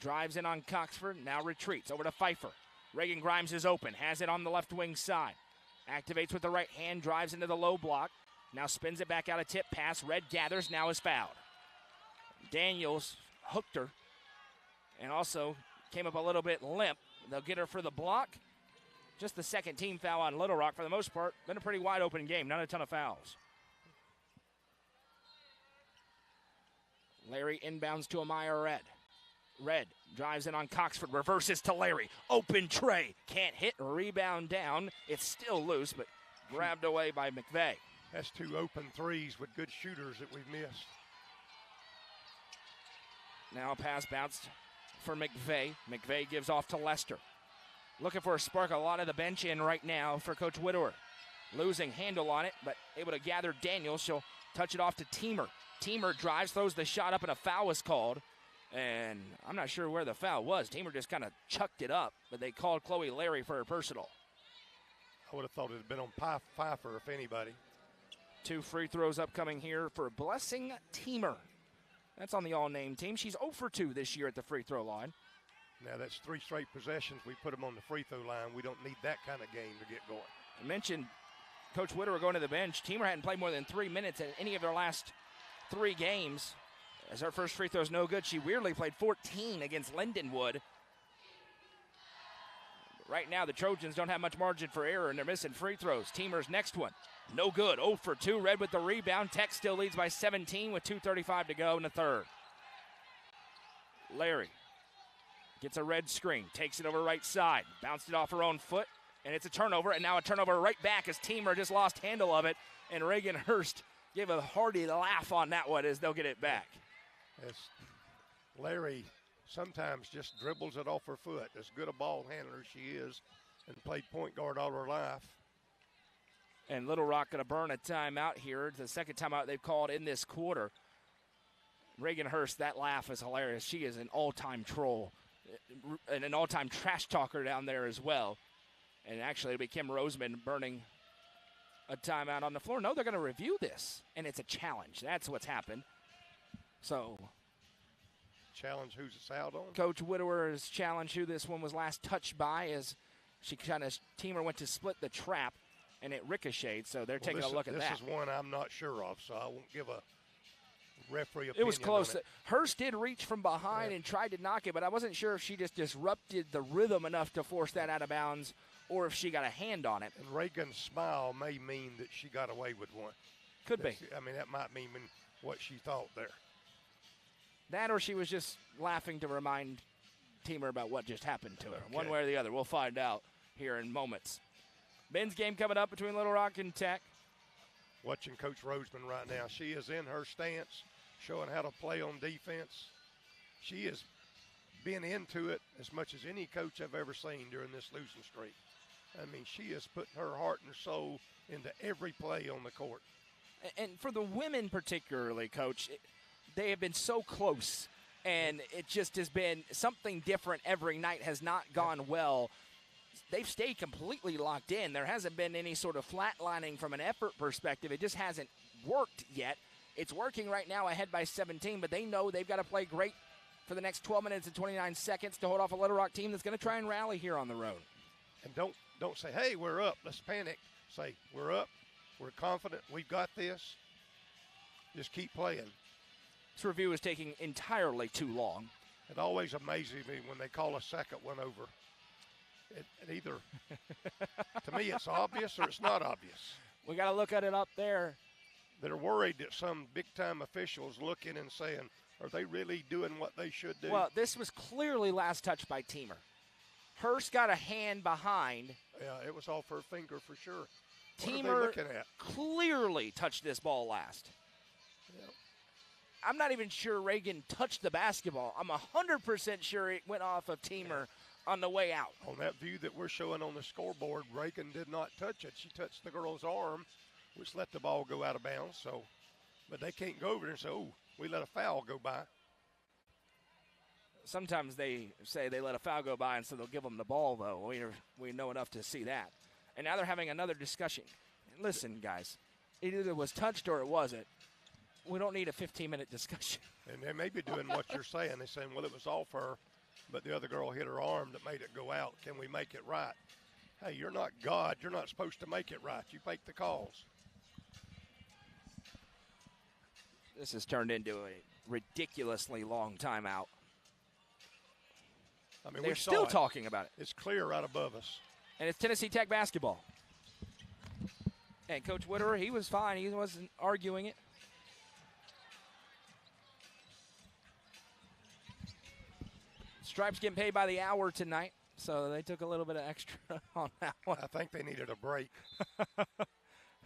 Drives in on Coxford, now retreats over to Pfeiffer. Reagan Grimes is open, has it on the left wing side. Activates with the right hand, drives into the low block. Now spins it back out of tip pass. Red gathers, now is fouled. Daniels hooked her and also came up a little bit limp. They'll get her for the block. Just the second team foul on Little Rock. For the most part, been a pretty wide open game, not a ton of fouls. Larry inbounds to Amaya Red. Red drives in on Coxford, reverses to Larry. Open tray, can't hit, rebound down. It's still loose, but grabbed away by McVeigh. That's two open threes with good shooters that we've missed. Now a pass bounced for McVeigh. McVeigh gives off to Lester. Looking for a spark, a lot of the bench in right now for Coach Widower. Losing handle on it, but able to gather Daniels. She'll touch it off to Teamer. Teamer drives, throws the shot up, and a foul was called. And I'm not sure where the foul was. Teamer just kind of chucked it up, but they called Chloe Larry for her personal. I would have thought it had been on Pfeiffer, if anybody. Two free throws upcoming here for Blessing Teamer. That's on the all-name team. She's 0 for 2 this year at the free throw line. Now, that's three straight possessions. We put them on the free throw line. We don't need that kind of game to get going. I mentioned Coach Widower going to the bench. Teamer hadn't played more than 3 minutes in any of their last 3 games. As her first free throw is no good, she weirdly played 14 against Lindenwood. Right now, the Trojans don't have much margin for error, and they're missing free throws. Teamer's next one, no good. 0 for 2. Red with the rebound. Tech still leads by 17 with 2:35 to go in the third. Larry gets a red screen, takes it over right side, bounced it off her own foot, and it's a turnover, and now a turnover right back as Teamer just lost handle of it, and Reagan Hurst gave a hearty laugh on that one as they'll get it back. As Larry sometimes just dribbles it off her foot. As good a ball handler she is, and played point guard all her life. And Little Rock going to burn a timeout here. The second timeout they've called in this quarter. Reagan Hurst, that laugh is hilarious. She is an all-time troll and an all-time trash talker down there as well. And actually, it'll be Kim Roseman burning a timeout on the floor. No, they're going to review this, and it's a challenge. That's what's happened. So, challenge who's it's out on? Coach Widower has challenged who this one was last touched by as she kind of, Teamer went to split the trap, and it ricocheted. So they're taking a look at that. This is one I'm not sure of, so I won't give a referee opinion. It was close. On it. Hurst did reach from behind and tried to knock it, but I wasn't sure if she just disrupted the rhythm enough to force that out of bounds or if she got a hand on it. And Reagan's smile may mean that she got away with one. Could be. I mean, that might mean what she thought there. That or she was just laughing to remind Teamer about what just happened to her. Okay. One way or the other. We'll find out here in moments. Men's game coming up between Little Rock and Tech. Watching Coach Roseman right now. She is in her stance, showing how to play on defense. She has been into it as much as any coach I've ever seen during this losing streak. I mean, she is putting her heart and soul into every play on the court. And for the women particularly, Coach, they have been so close, and it just has been something different every night, has not gone well. They've stayed completely locked in. There hasn't been any sort of flatlining from an effort perspective. It just hasn't worked yet. It's working right now ahead by 17, but they know they've got to play great for the next 12 minutes and 29 seconds to hold off a Little Rock team that's going to try and rally here on the road. And don't say, hey, we're up, let's panic. Say, we're up, we're confident, we've got this. Just keep playing. This review is taking entirely too long. It always amazes me when they call a second one over. It either, to me, it's obvious or it's not obvious. We got to look at it up there. They're worried that some big-time official's looking and saying, are they really doing what they should do? Well, this was clearly last touched by Teamer. Hurst got a hand behind. Yeah, it was off her finger for sure. Teamer clearly touched this ball last. Yep. I'm not even sure Reagan touched the basketball. I'm 100% sure it went off of Teamer on the way out. On that view that we're showing on the scoreboard, Reagan did not touch it. She touched the girl's arm, which let the ball go out of bounds. So, but they can't go over there and say, oh, we let a foul go by. Sometimes they say they let a foul go by, and so they'll give them the ball, though. We know enough to see that. And now they're having another discussion. Listen, guys, it either was touched or it wasn't. We don't need a 15-minute discussion. And they may be doing what you're saying. They're saying, well, it was off her, but the other girl hit her arm that made it go out. Can we make it right? Hey, you're not God. You're not supposed to make it right. You make the calls. This has turned into a ridiculously long timeout. I mean, they're still talking about it. It's clear right above us. And it's Tennessee Tech basketball. And Coach Widower, he was fine. He wasn't arguing it. Stripes getting paid by the hour tonight, so they took a little bit of extra on that one. I think they needed a break.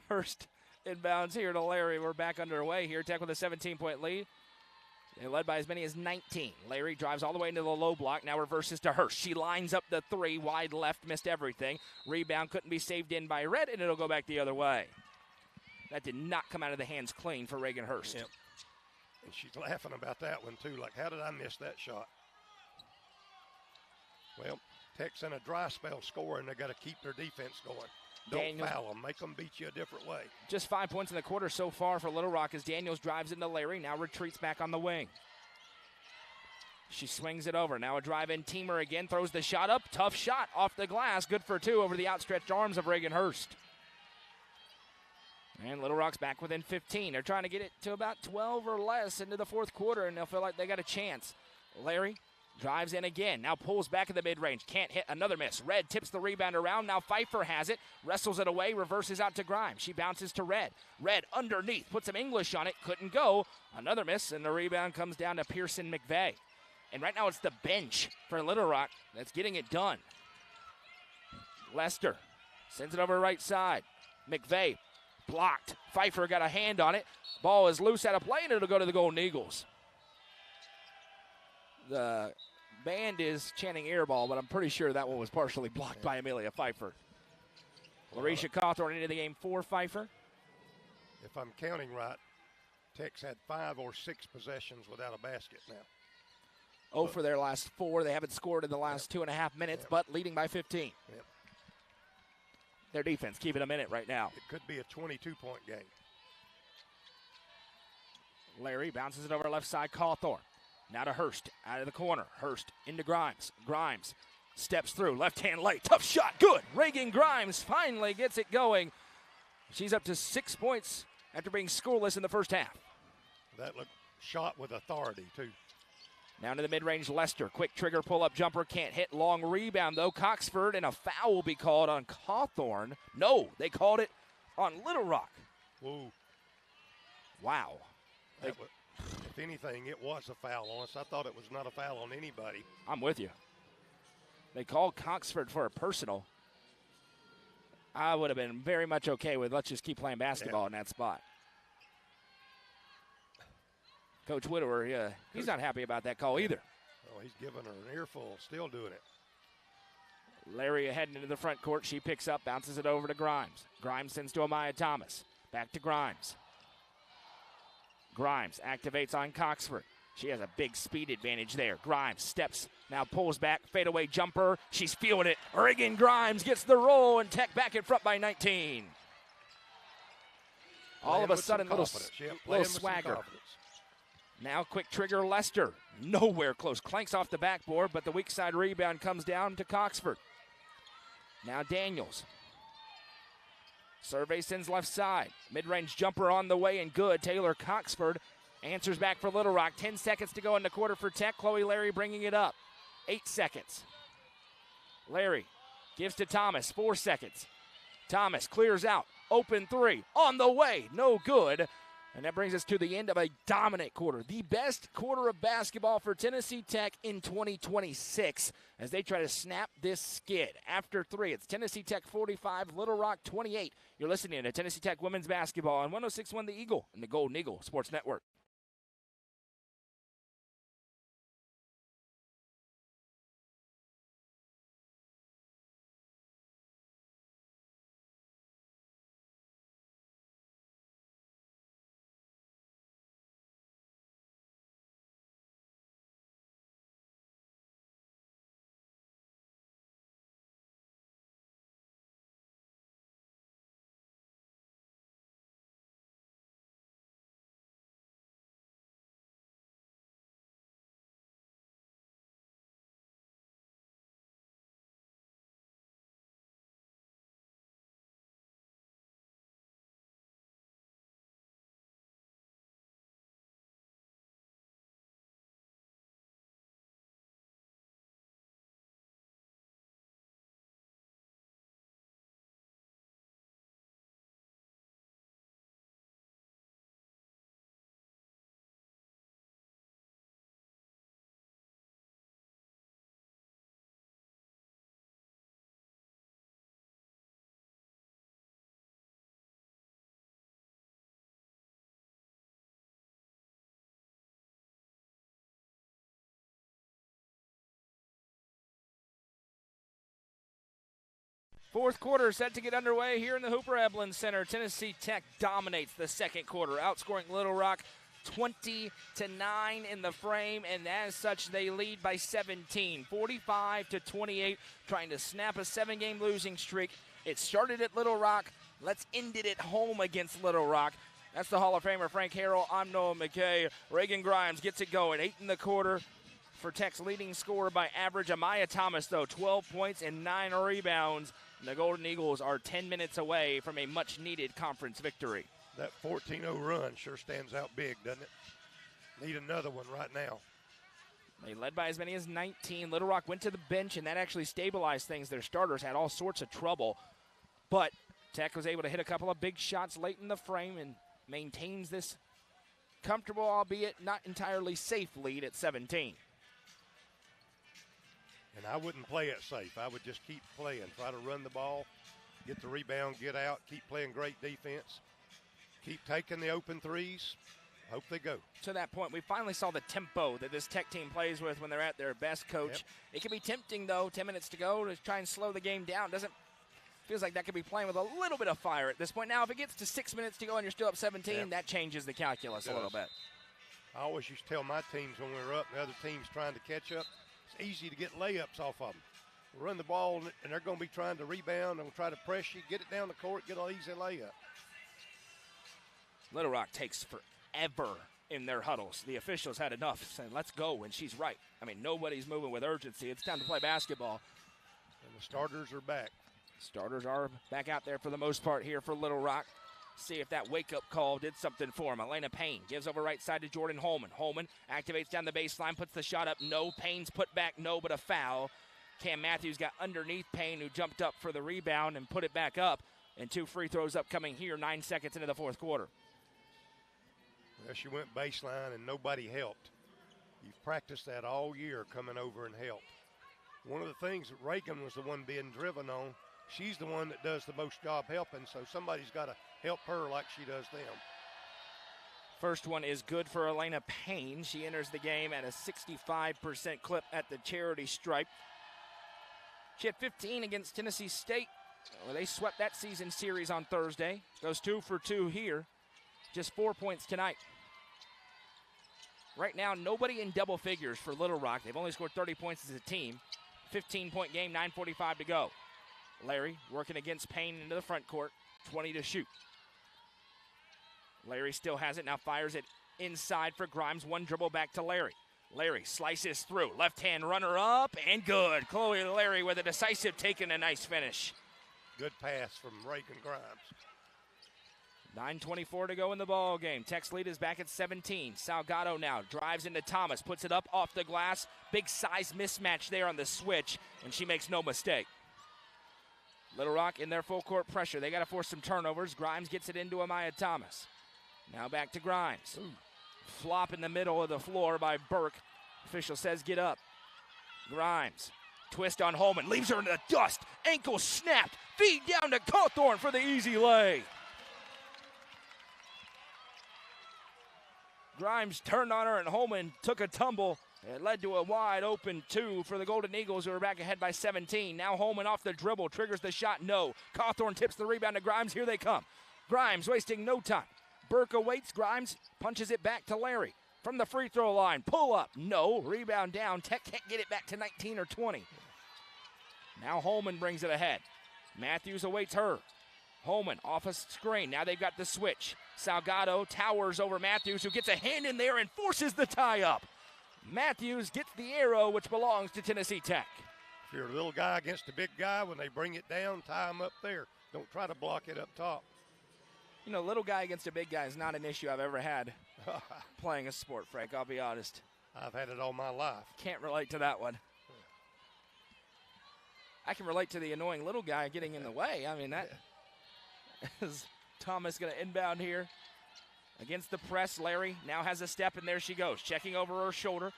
Hurst inbounds here to Larry. We're back underway here. Tech with a 17-point lead. They're led by as many as 19. Larry drives all the way into the low block. Now reverses to Hurst. She lines up the three. Wide left, missed everything. Rebound couldn't be saved in by Red, and it'll go back the other way. That did not come out of the hands clean for Reagan Hurst. Yep. And she's laughing about that one, too. Like, how did I miss that shot? Well, Tech's in a dry spell scoring. They got to keep their defense going. Don't foul them. Make them beat you a different way. Just 5 points in the quarter so far for Little Rock as Daniels drives into Larry. Now retreats back on the wing. She swings it over. Now a drive-in Teamer again. Throws the shot up. Tough shot off the glass. Good for two over the outstretched arms of Reagan Hurst. And Little Rock's back within 15. They're trying to get it to about 12 or less into the fourth quarter, and they'll feel like they got a chance. Larry drives in again. Now pulls back in the mid-range. Can't hit. Another miss. Red tips the rebound around. Now Pfeiffer has it. Wrestles it away. Reverses out to Grimes. She bounces to Red. Red underneath. Puts some English on it. Couldn't go. Another miss, and the rebound comes down to Pearson McVeigh. And right now it's the bench for Little Rock that's getting it done. Lester sends it over right side. McVeigh blocked. Pfeiffer got a hand on it. Ball is loose out of play, and it'll go to the Golden Eagles. The band is chanting air ball, but I'm pretty sure that one was partially blocked by Amelia Pfeiffer. Larisha Cawthorn into the game for Pfeiffer. If I'm counting right, Tech's had 5 or 6 possessions without a basket now. Oh, for their last 4. They haven't scored in the last 2.5 minutes, but leading by 15. Yep. Their defense keeping them in it right now. It could be a 22-point game. Larry bounces it over left side, Cawthorn. Now to Hurst, out of the corner. Hurst into Grimes. Grimes steps through, left-hand lay, tough shot, good. Reagan Grimes finally gets it going. She's up to 6 points after being scoreless in the first half. That looked shot with authority, too. Now to the mid-range, Lester. Quick trigger, pull-up jumper, can't hit. Long rebound, though. Coxford, and a foul will be called on Cawthorn. No, they called it on Little Rock. Whoa. Wow. If anything, it was a foul on us. I thought it was not a foul on anybody. I'm with you. They called Coxford for a personal. I would have been very much okay with let's just keep playing basketball in that spot. Coach Widower, he's not happy about that call either. Oh, he's giving her an earful, still doing it. Larry heading into the front court. She picks up, bounces it over to Grimes. Grimes sends to Amaya Thomas. Back to Grimes. Grimes activates on Coxford. She has a big speed advantage there. Grimes steps, now pulls back, fadeaway jumper. She's feeling it. Reagan Grimes gets the roll, and Tech back in front by 19. All of a sudden, little swagger. Now quick trigger, Lester. Nowhere close. Clanks off the backboard, but the weak side rebound comes down to Coxford. Now Daniels. Survey sends left side. Mid-range jumper on the way and good. Taylor Coxford answers back for Little Rock. 10 seconds to go in the quarter for Tech. Chloe Larry bringing it up. 8 seconds. Larry gives to Thomas. 4 seconds. Thomas clears out. Open 3. On the way. No good. And that brings us to the end of a dominant quarter. The best quarter of basketball for Tennessee Tech in 2026 as they try to snap this skid. After 3, it's Tennessee Tech 45, Little Rock 28. You're listening to Tennessee Tech women's basketball on 106.1 The Eagle and the Golden Eagle Sports Network. Fourth quarter set to get underway here in the Hooper Eblen Center. Tennessee Tech dominates the second quarter, outscoring Little Rock 20-9 in the frame, and as such, they lead by 17, 45-28, trying to snap a 7-game losing streak. It started at Little Rock. Let's end it at home against Little Rock. That's the Hall of Famer Frank Harrell. I'm Noah McKay. Reagan Grimes gets it going. 8 in the quarter for Tech's leading scorer by average. Amaya Thomas, though, 12 points and 9 rebounds. And the Golden Eagles are 10 minutes away from a much-needed conference victory. That 14-0 run sure stands out big, doesn't it? Need another one right now. They led by as many as 19. Little Rock went to the bench, and that actually stabilized things. Their starters had all sorts of trouble. But Tech was able to hit a couple of big shots late in the frame and maintains this comfortable, albeit not entirely safe lead at 17. And I wouldn't play it safe. I would just keep playing, try to run the ball, get the rebound, get out, keep playing great defense, keep taking the open threes, Hope they go. To that point, we finally saw the tempo that this Tech team plays with when they're at their best, Coach. Yep. It can be tempting, though, 10 minutes to go to try and slow the game down. Feels like that could be playing with a little bit of fire at this point. Now, if it gets to 6 minutes to go and you're still up 17, yep. that changes the calculus a little bit. I always used to tell my teams when we were up, the other team's trying to catch up, it's easy to get layups off of them. We run the ball, and they're going to be trying to rebound and try to press you, get it down the court, get an easy layup. Little Rock takes forever in their huddles. The officials had enough, saying, let's go, and she's right. I mean, nobody's moving with urgency. It's time to play basketball. And the starters are back. Starters are back out there for the most part here for Little Rock. See if that wake-up call did something for him. Elena Payne gives over right side to Jordan Holman. Holman activates down the baseline, puts the shot up. No. Payne's put back. No, but a foul. Cam Matthews got underneath Payne, who jumped up for the rebound and put it back up. And 2 free throws upcoming here, 9 seconds into the fourth quarter. Well, she went baseline and nobody helped. You've practiced that all year, coming over and help. One of the things that Reagan was the one being driven on, she's the one that does the most job helping, so somebody's got to help her like she does them. First one is good for Elena Payne. She enters the game at a 65% clip at the charity stripe. She had 15 against Tennessee State. Well, they swept that season series on Thursday. Goes 2 for 2 here. Just 4 points tonight. Right now, nobody in double figures for Little Rock. They've only scored 30 points as a team. 15-point game, 9:45 to go. Larry working against Payne into the front court. 20 to shoot. Larry still has it. Now fires it inside for Grimes. One dribble back to Larry. Larry slices through. Left-hand runner up and good. Chloe Larry with a decisive take and a nice finish. Good pass from Reagan Grimes. 9:24 to go in the ball game. Tech's lead is back at 17. Salgado now drives into Thomas, puts it up off the glass. Big size mismatch there on the switch, and she makes no mistake. Little Rock in their full court pressure. They got to force some turnovers. Grimes gets it into Amaya Thomas. Now back to Grimes. Ooh. Flop in the middle of the floor by Burke. Official says get up. Grimes. Twist on Holman. Leaves her in the dust. Ankle snapped. Feed down to Cawthorn for the easy lay. Grimes turned on her, and Holman took a tumble. It led to a wide open 2 for the Golden Eagles, who are back ahead by 17. Now Holman off the dribble, triggers the shot, no. Cawthorn tips the rebound to Grimes. Here they come. Grimes wasting no time. Burke awaits. Grimes punches it back to Larry. From the free throw line, pull up, no. Rebound down. Tech can't get it back to 19 or 20. Now Holman brings it ahead. Matthews awaits her. Holman off a screen. Now they've got the switch. Salgado towers over Matthews, who gets a hand in there and forces the tie-up. Matthews gets the arrow, which belongs to Tennessee Tech. If you're a little guy against a big guy, when they bring it down, tie him up there. Don't try to block it up top. You know, little guy against a big guy is not an issue I've ever had playing a sport, Frank. I'll be honest. I've had it all my life. Can't relate to that one. I can relate to the annoying little guy getting in the way. I mean, that is Thomas going to inbound here. Against the press, Larry now has a step, and there she goes. Checking over her shoulder.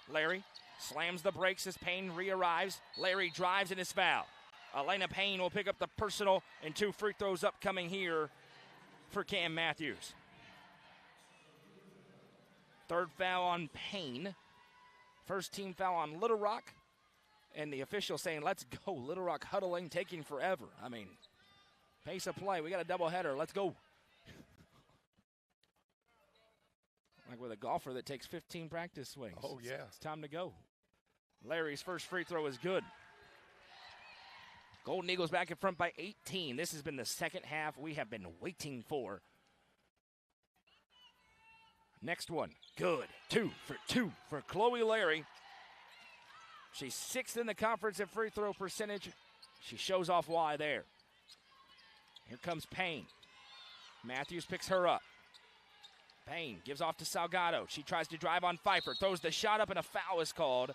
Larry slams the brakes as Payne re-arrives. Larry drives and is fouled. Elena Payne will pick up the personal, and 2 free throws upcoming here for Cam Matthews. Third foul on Payne. First team foul on Little Rock. And the official saying, let's go. Little Rock huddling, taking forever. I mean, pace of play. We got a doubleheader. Let's go. Like with a golfer that takes 15 practice swings. Oh, yeah. It's time to go. Larry's first free throw is good. Golden Eagles back in front by 18. This has been the second half we have been waiting for. Next one, good. 2 for 2 for Chloe Larry. She's 6th in the conference at free throw percentage. She shows off why there. Here comes Payne. Matthews picks her up. Payne gives off to Salgado. She tries to drive on Pfeiffer. Throws the shot up and a foul is called.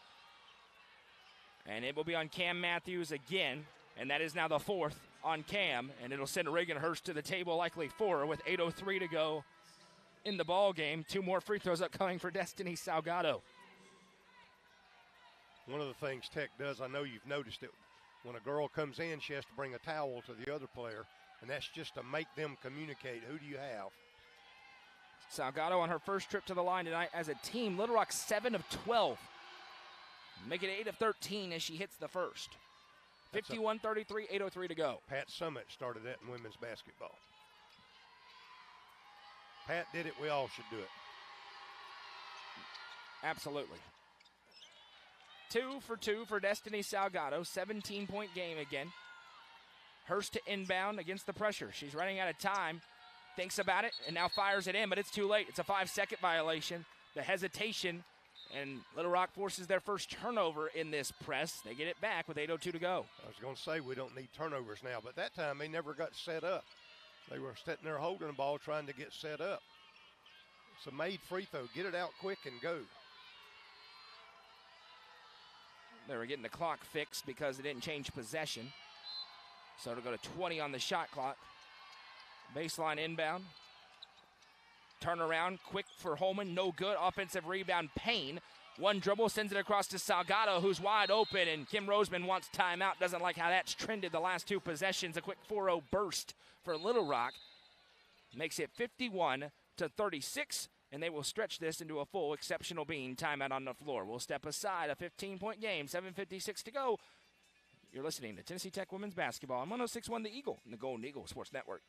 And it will be on Cam Matthews again. And that is now the 4th on Cam. And it'll send Reagan Hurst to the table, likely 4 with 8:03 to go in the ball game. 2 more free throws upcoming for Destiny Salgado. One of the things Tech does, I know you've noticed it, when a girl comes in, she has to bring a towel to the other player, and that's just to make them communicate. Who do you have? Salgado on her first trip to the line tonight as a team. Little Rock 7 of 12. Make it 8 of 13 as she hits the first. 51-33, 8:03 to go. Pat Summit started that in women's basketball. Pat did it, we all should do it. Absolutely. 2 for 2 for Destiny Salgado. 17-point game again. Hurst to inbound against the pressure. She's running out of time. Thinks about it and now fires it in, but it's too late. It's a 5-second violation. The hesitation, and Little Rock forces their first turnover in this press. They get it back with 8:02 to go. I was going to say we don't need turnovers now, but that time they never got set up. They were sitting there holding the ball trying to get set up. It's a made free throw. Get it out quick and go. They were getting the clock fixed because they didn't change possession. So it'll go to 20 on the shot clock. Baseline inbound. Turnaround, quick for Holman, no good. Offensive rebound, Payne. One dribble, sends it across to Salgado, who's wide open, and Kim Roseman wants timeout. Doesn't like how that's trended the last two possessions. A quick 4-0 burst for Little Rock. Makes it 51-36, and they will stretch this into a full exceptional bean timeout on the floor. We'll step aside, a 15-point game, 7:56 to go. You're listening to Tennessee Tech Women's Basketball on 106.1 The Eagle and the Golden Eagle Sports Network.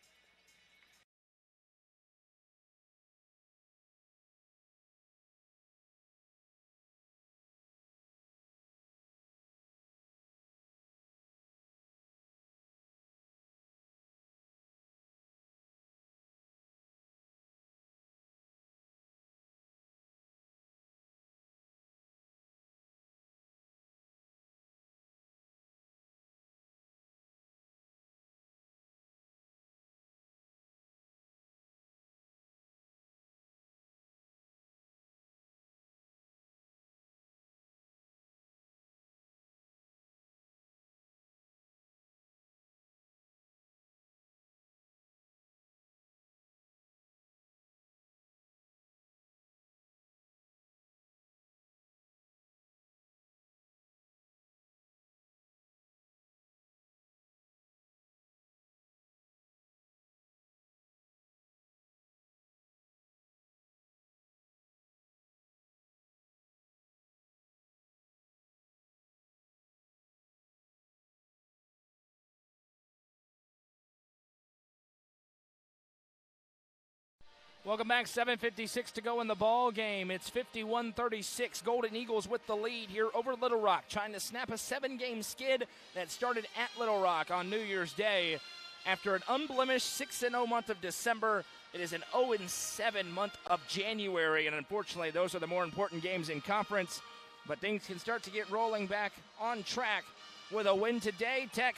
Welcome back, 7:56 to go in the ball game. It's 51-36. Golden Eagles with the lead here over Little Rock, trying to snap a 7-game skid that started at Little Rock on New Year's Day. After an unblemished 6-0 month of December, it is an 0-7 month of January, and unfortunately those are the more important games in conference. But things can start to get rolling back on track with a win today. Tech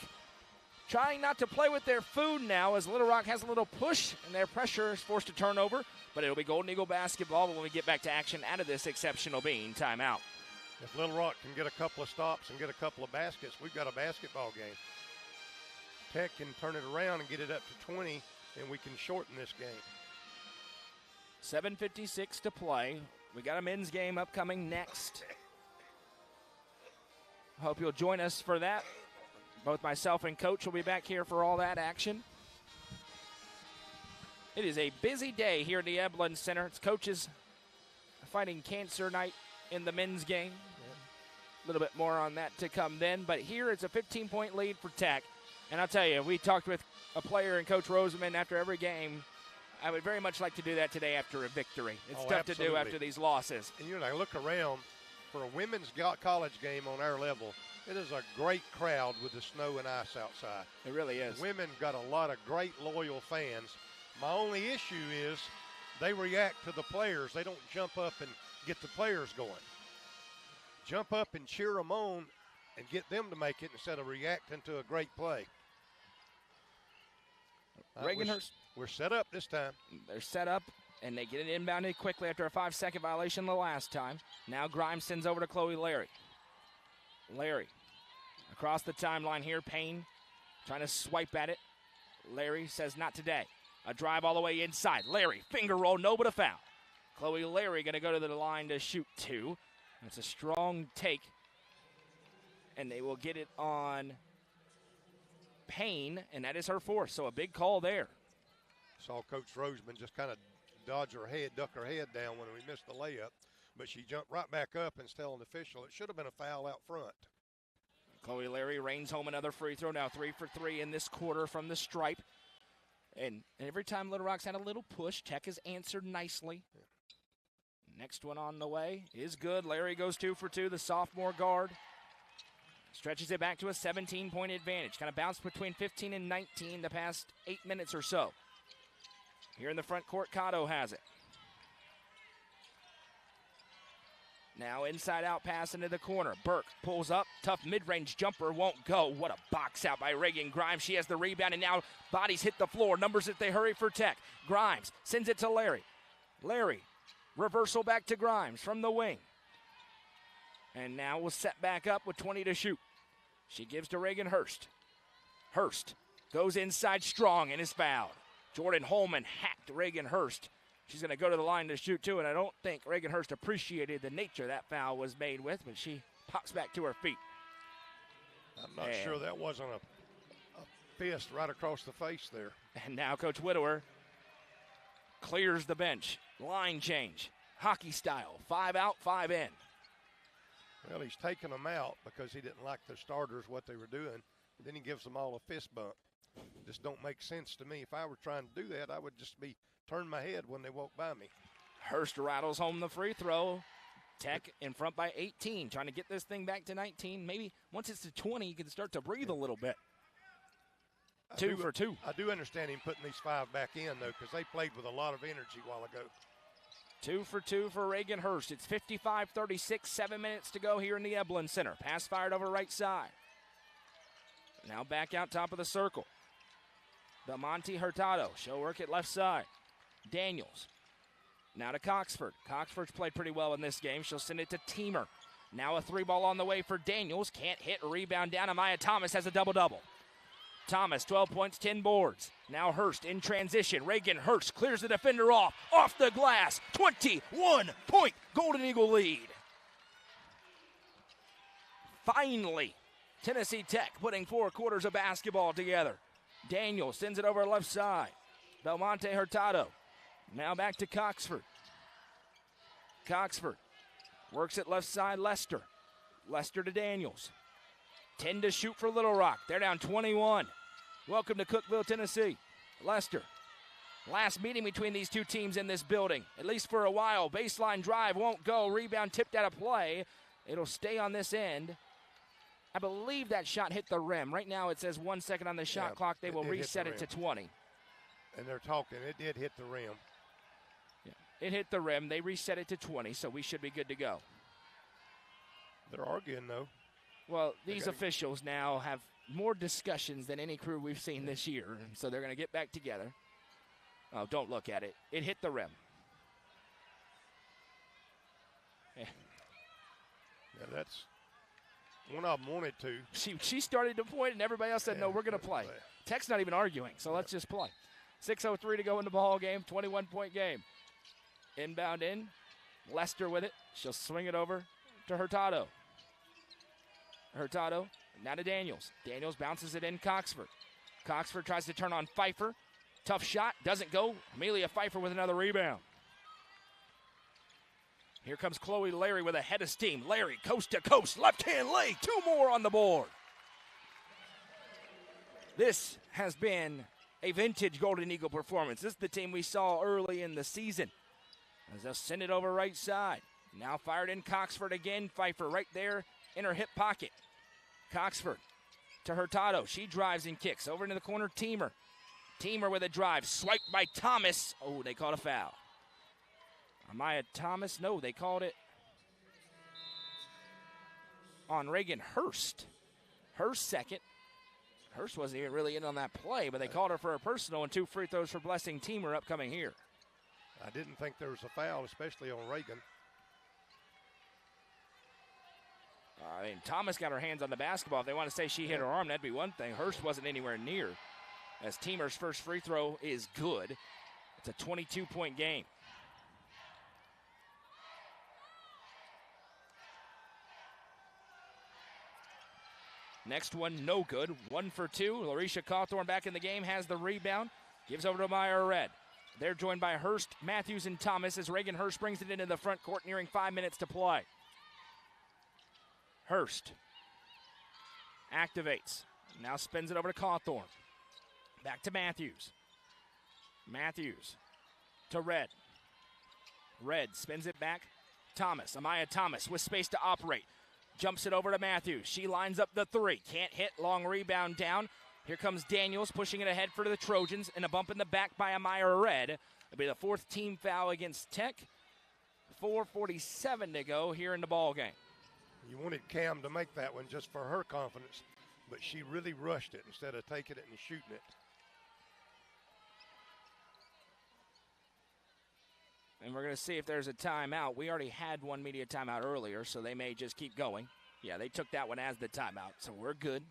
trying not to play with their food now as Little Rock has a little push and their pressure is forced to turn over. But it'll be Golden Eagle basketball when we get back to action out of this exceptional bean timeout. If Little Rock can get a couple of stops and get a couple of baskets, we've got a basketball game. Tech can turn it around and get it up to 20, and we can shorten this game. 7:56 to play. We got a men's game upcoming next. Hope you'll join us for that. Both myself and Coach will be back here for all that action. It is a busy day here at the Eblen Center. It's coaches fighting cancer night in the men's game. A little bit more on that to come then. But here it's a 15-point lead for Tech. And I'll tell you, we talked with a player and Coach Roseman after every game. I would very much like to do that today after a victory. It's tough absolutely. to do after these losses. And, I look around for a women's college game on our level. It is a great crowd with the snow and ice outside. It really is. The women got a lot of great, loyal fans. My only issue is they react to the players. They don't jump up and get the players going. Jump up and cheer them on and get them to make it instead of reacting to a great play. Reaganhurst. We're set up this time. They're set up, and they get it inbounded quickly after a 5-second violation the last time. Now Grimes sends over to Chloe Larry. Larry across the timeline here. Payne trying to swipe at it. Larry says not today. A drive all the way inside. Larry, finger roll, no but a foul. Chloe Larry going to go to the line to shoot two. That's a strong take. And they will get it on Payne, and that is her fourth. So a big call there. Saw Coach Roseman just kind of dodge her head, duck her head down when we missed the layup. But she jumped right back up and still an official. It should have been a foul out front. Chloe Larry rains home another free throw. Now 3 for 3 in this quarter from the stripe. And every time Little Rock's had a little push, Tech has answered nicely. Next one on the way is good. Larry goes 2 for 2, the sophomore guard. Stretches it back to a 17-point advantage. Kind of bounced between 15 and 19 the past 8 minutes or so. Here in the front court, Cotto has it. Now inside out pass into the corner. Burke pulls up. Tough mid-range jumper won't go. What a box out by Reagan Grimes. She has the rebound and now bodies hit the floor. Numbers if they hurry for Tech. Grimes sends it to Larry. Larry, reversal back to Grimes from the wing. And now we'll set back up with 20 to shoot. She gives to Reagan Hurst. Hurst goes inside strong and is fouled. Jordan Holman hacked Reagan Hurst. She's going to go to the line to shoot, too, and I don't think Reagan Hurst appreciated the nature that foul was made with, but she pops back to her feet. I'm not sure that wasn't a fist right across the face there. And now Coach Widower clears the bench. Line change. Hockey style. 5 out, 5 in. Well, he's taking them out because he didn't like their starters, what they were doing. Then he gives them all a fist bump. Just don't make sense to me. If I were trying to do that, I would just be turn my head when they walk by me. Hurst rattles home the free throw. Tech in front by 18, trying to get this thing back to 19. Maybe once it's to 20, you can start to breathe a little bit. 2 for 2. I do understand him putting these 5 back in, though, because they played with a lot of energy a while ago. 2 for 2 for Reagan Hurst. It's 55-36, 7 minutes to go here in the Eblin Center. Pass fired over right side. Now back out top of the circle. Belmonte Hurtado. She'll work it left side. Daniels. Now to Coxford. Coxford's played pretty well in this game. She'll send it to Teamer. Now a 3-ball on the way for Daniels. Can't hit. Rebound down. Amaya Thomas has a double-double. Thomas, 12 points, 10 boards. Now Hurst in transition. Reagan Hurst clears the defender off the glass. 21-point Golden Eagle lead. Finally, Tennessee Tech putting 4 quarters of basketball together. Daniels sends it over left side. Belmonte Hurtado. Now back to Coxford. Coxford works it left side, Lester. Lester to Daniels. 10 to shoot for Little Rock. They're down 21. Welcome to Cookeville, Tennessee. Lester. Last meeting between these two teams in this building, at least for a while. Baseline drive won't go. Rebound tipped out of play. It'll stay on this end. I believe that shot hit the rim. Right now it says 1 second on the shot clock. They will reset it to 20. And they're talking. It did hit the rim. Yeah, it hit the rim. They reset it to 20, so we should be good to go. They're arguing, though. Well, these officials now have more discussions than any crew we've seen this year, so they're going to get back together. Oh, don't look at it. It hit the rim. Yeah, that's one of them wanted to. She started to point, and everybody else said, no, we're going to play. Tech's not even arguing, so let's just play. 6:03 to go in the ball game, 21-point game. Inbound in. Lester with it. She'll swing it over to Hurtado. Hurtado, now to Daniels. Daniels bounces it in Coxford. Coxford tries to turn on Pfeiffer. Tough shot, doesn't go. Amelia Pfeiffer with another rebound. Here comes Chloe Larry with a head of steam. Larry, coast to coast, left-hand lay. 2 more on the board. This has been a vintage Golden Eagle performance. This is the team we saw early in the season. As they'll send it over right side. Now fired in Coxford again. Pfeiffer right there in her hip pocket. Coxford to Hurtado. She drives and kicks. Over into the corner, Teamer. Teamer with a drive. Swiped by Thomas. Oh, they called a foul. Amaya Thomas, no, they called it on Reagan Hurst. Hurst second. Hurst wasn't even really in on that play, but they called her for a personal and 2 free throws for Blessing Teamer upcoming here. I didn't think there was a foul, especially on Reagan. I mean, Thomas got her hands on the basketball. If they want to say she hit her arm, that'd be one thing. Hurst wasn't anywhere near. As Teamer's first free throw is good. It's a 22-point game. Next one, no good. 1 for 2. Larisha Cawthorn back in the game, has the rebound. Gives over to Meyer Red. They're joined by Hurst, Matthews, and Thomas as Reagan Hurst brings it into the front court, nearing 5 minutes to play. Hurst activates. Now spins it over to Cawthorn. Back to Matthews. Matthews to Red. Red spins it back. Thomas, Amaya Thomas with space to operate. Jumps it over to Matthews. She lines up the three. Can't hit. Long rebound down. Here comes Daniels pushing it ahead for the Trojans, and a bump in the back by Amaya Red. It'll be the fourth team foul against Tech. 4:47 to go here in the ball game. You wanted Cam to make that one just for her confidence, but she really rushed it instead of taking it and shooting it. And we're going to see if there's a timeout. We already had one media timeout earlier, so they may just keep going. Yeah, they took that one as the timeout, so we're good.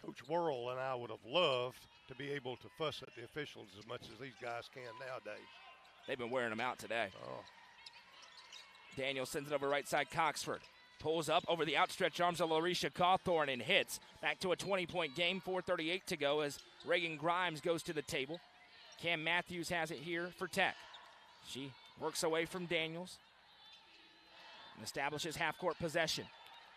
Coach Worrell and I would have loved to be able to fuss at the officials as much as these guys can nowadays. They've been wearing them out today. Oh. Daniel sends it over right side, Coxford. Pulls up over the outstretched arms of Larisha Cawthorn and hits. Back to a 20-point game, 4:38 to go as Reagan Grimes goes to the table. Cam Matthews has it here for Tech. She works away from Daniels and establishes half-court possession.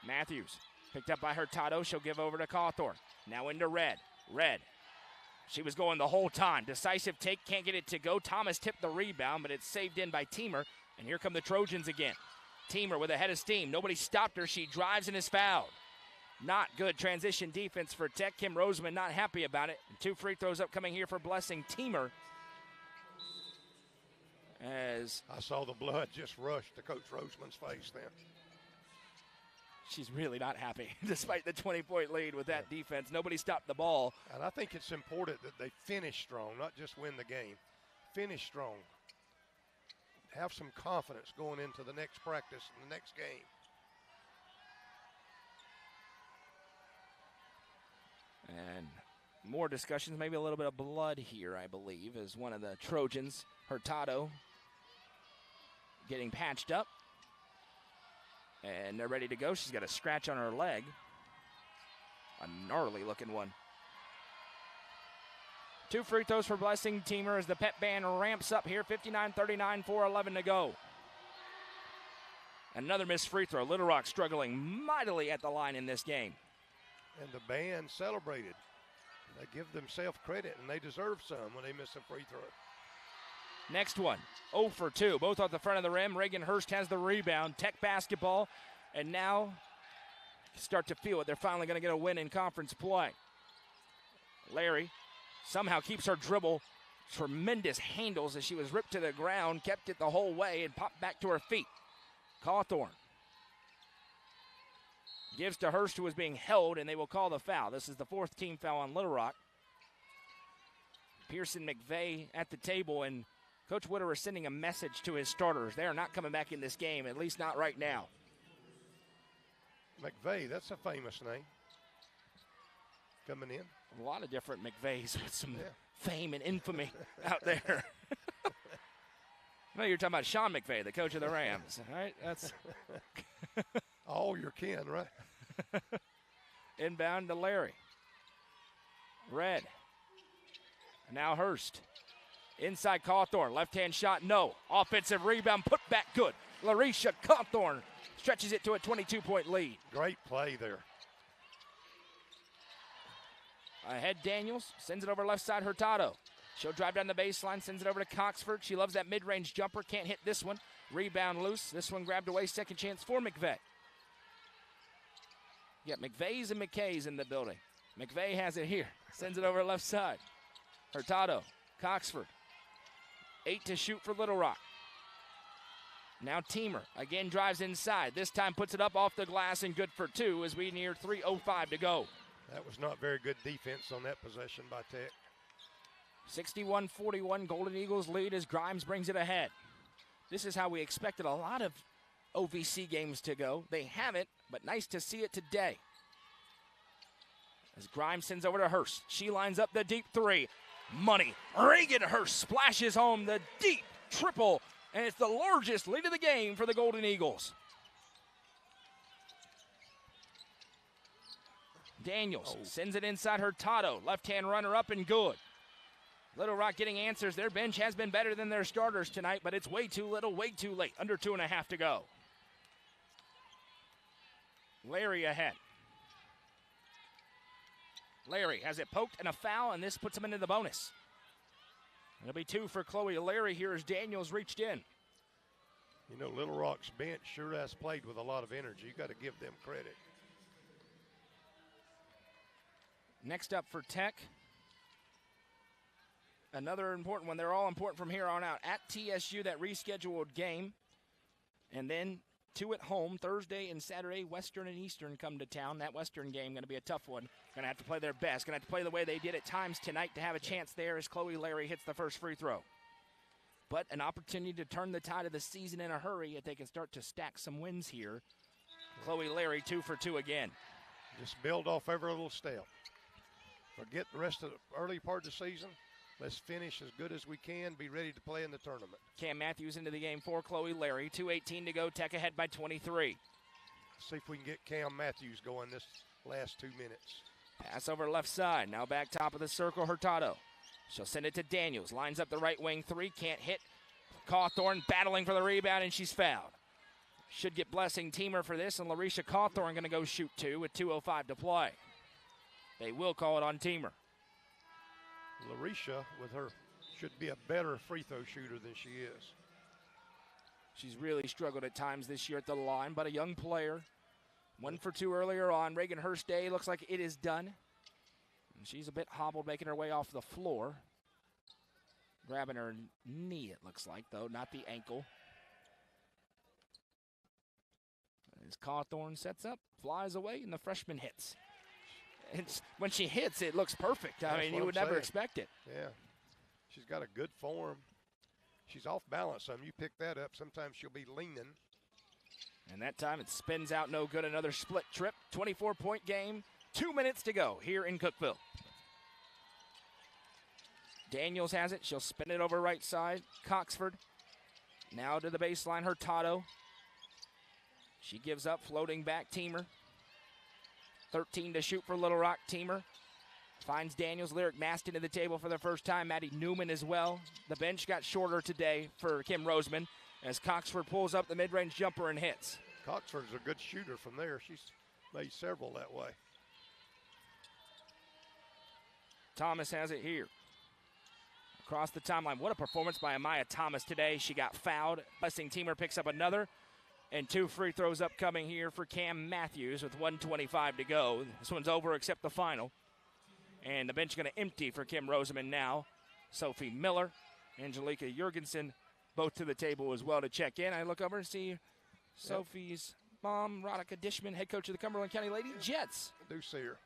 Matthews picked up by Hurtado. She'll give over to Cawthorn. Now into Red. Red. She was going the whole time. Decisive take, can't get it to go. Thomas tipped the rebound, but it's saved in by Teamer. And here come the Trojans again. Teamer with a head of steam. Nobody stopped her. She drives and is fouled. Not good transition defense for Tech. Kim Roseman not happy about it. And 2 free throws upcoming here for Blessing Teamer. As I saw the blood just rush to Coach Roseman's face then. She's really not happy, despite the 20-point lead with that defense. Nobody stopped the ball. And I think it's important that they finish strong, not just win the game. Finish strong. Have some confidence going into the next practice and the next game. And more discussions, maybe a little bit of blood here, I believe, as one of the Trojans, Hurtado, getting patched up. And they're ready to go. She's got a scratch on her leg. A gnarly looking one. 2 free throws for Blessing Teamer as the pep band ramps up here. 59-39, 4:11 to go. Another missed free throw. Little Rock struggling mightily at the line in this game. And the band celebrated. They give themselves credit, and they deserve some when they miss a free throw. Next one, 0 for 2, both off the front of the rim. Reagan Hurst has the rebound. Tech basketball, and now start to feel it. They're finally going to get a win in conference play. Larry somehow keeps her dribble. Tremendous handles as she was ripped to the ground, kept it the whole way, and popped back to her feet. Cawthorn gives to Hurst, who was being held, and they will call the foul. This is the 4th team foul on Little Rock. Pearson McVeigh at the table, and Coach Witter is sending a message to his starters. They are not coming back in this game, at least not right now. McVeigh, that's a famous name. Coming in. A lot of different McVeighs with some fame and infamy out there. No, you're talking about Sean McVay, the coach of the Rams. All right, that's all your kin, right? Inbound to Larry. Red. Now Hurst. Inside Cawthorn. Left-hand shot, no. Offensive rebound, put back good. Larisha Cawthorn stretches it to a 22-point lead. Great play there. Ahead Daniels, sends it over left side Hurtado. She'll drive down the baseline, sends it over to Coxford. She loves that mid-range jumper, can't hit this one. Rebound loose. This one grabbed away, second chance for McVeigh. Yeah, McVeigh's and McKay's in the building. McVeigh has it here. Sends it over left side. Hurtado, Coxford. 8 to shoot for Little Rock. Now Teamer again drives inside. This time puts it up off the glass and good for 2 as we near 3:05 to go. That was not very good defense on that possession by Tech. 61-41, Golden Eagles lead as Grimes brings it ahead. This is how we expected a lot of OVC games to go. They haven't, but nice to see it today. As Grimes sends over to Hurst. She lines up the deep 3. Money. Reagan Hurst splashes home the deep triple, and it's the largest lead of the game for the Golden Eagles. Daniels sends it inside Hurtado. Left-hand runner up and good. Little Rock getting answers. Their bench has been better than their starters tonight, but it's way too little, way too late. Under 2.5 to go. Larry ahead. Larry has it poked and a foul, and this puts him into the bonus. It'll be 2 for Chloe Larry here as Daniels reached in. You know, Little Rock's bench sure has played with a lot of energy. You got to give them credit. Next up for Tech. Another important one. They're all important from here on out. At TSU, that rescheduled game. And then 2 at home, Thursday and Saturday. Western and Eastern come to town. That Western game going to be a tough one. Going to have to play their best. Going to have to play the way they did at times tonight to have a chance there as Chloe Larry hits the first free throw. But an opportunity to turn the tide of the season in a hurry if they can start to stack some wins here. Chloe Larry 2 for 2 again. Just build off every little step. Forget the rest of the early part of the season. Let's finish as good as we can, be ready to play in the tournament. Cam Matthews into the game for Chloe Larry. 2:18 to go. Tech ahead by 23. See if we can get Cam Matthews going this last 2 minutes. Pass over left side. Now back top of the circle, Hurtado. She'll send it to Daniels. Lines up the right wing 3. Can't hit. Cawthorn battling for the rebound, and she's fouled. Should get blessing teamer for this, and Larisha Cawthorn going to go shoot 2 with 2:05 to play. They will call it on teamer. Larisha, with her, should be a better free throw shooter than she is. She's really struggled at times this year at the line, but a young player. 1 for 2 earlier on. Reagan Hurst Day looks like it is done. And she's a bit hobbled, making her way off the floor. Grabbing her knee, it looks like, though, not the ankle. As Cawthorn sets up, flies away, and the freshman hits. When she hits, it looks perfect. I mean, you would never expect it. Yeah. She's got a good form. She's off balance some. You pick that up, sometimes she'll be leaning. And that time it spins out no good. Another split trip. 24-point game. 2 minutes to go here in Cookeville. Daniels has it. She'll spin it over right side. Coxford. Now to the baseline. Hurtado. She gives up. Floating back. Teamer. 13 to shoot for Little Rock. Teamer finds Daniels. Lyric Maston to the table for the first time. Maddie Newman as well. The bench got shorter today for Kim Roseman as Coxford pulls up the mid-range jumper and hits. Coxford's a good shooter from there. She's made several that way. Thomas has it here. Across the timeline. What a performance by Amaya Thomas today. She got fouled. Blessing Teamer picks up another. And 2 free throws upcoming here for Cam Matthews with 1:25 to go. This one's over except the final. And the bench going to empty for Kim Roseman now. Sophie Miller, Angelica Jurgensen, both to the table as well to check in. I look over and see Sophie's mom, Radhika Dishman, head coach of the Cumberland County Lady Jets. I do see her.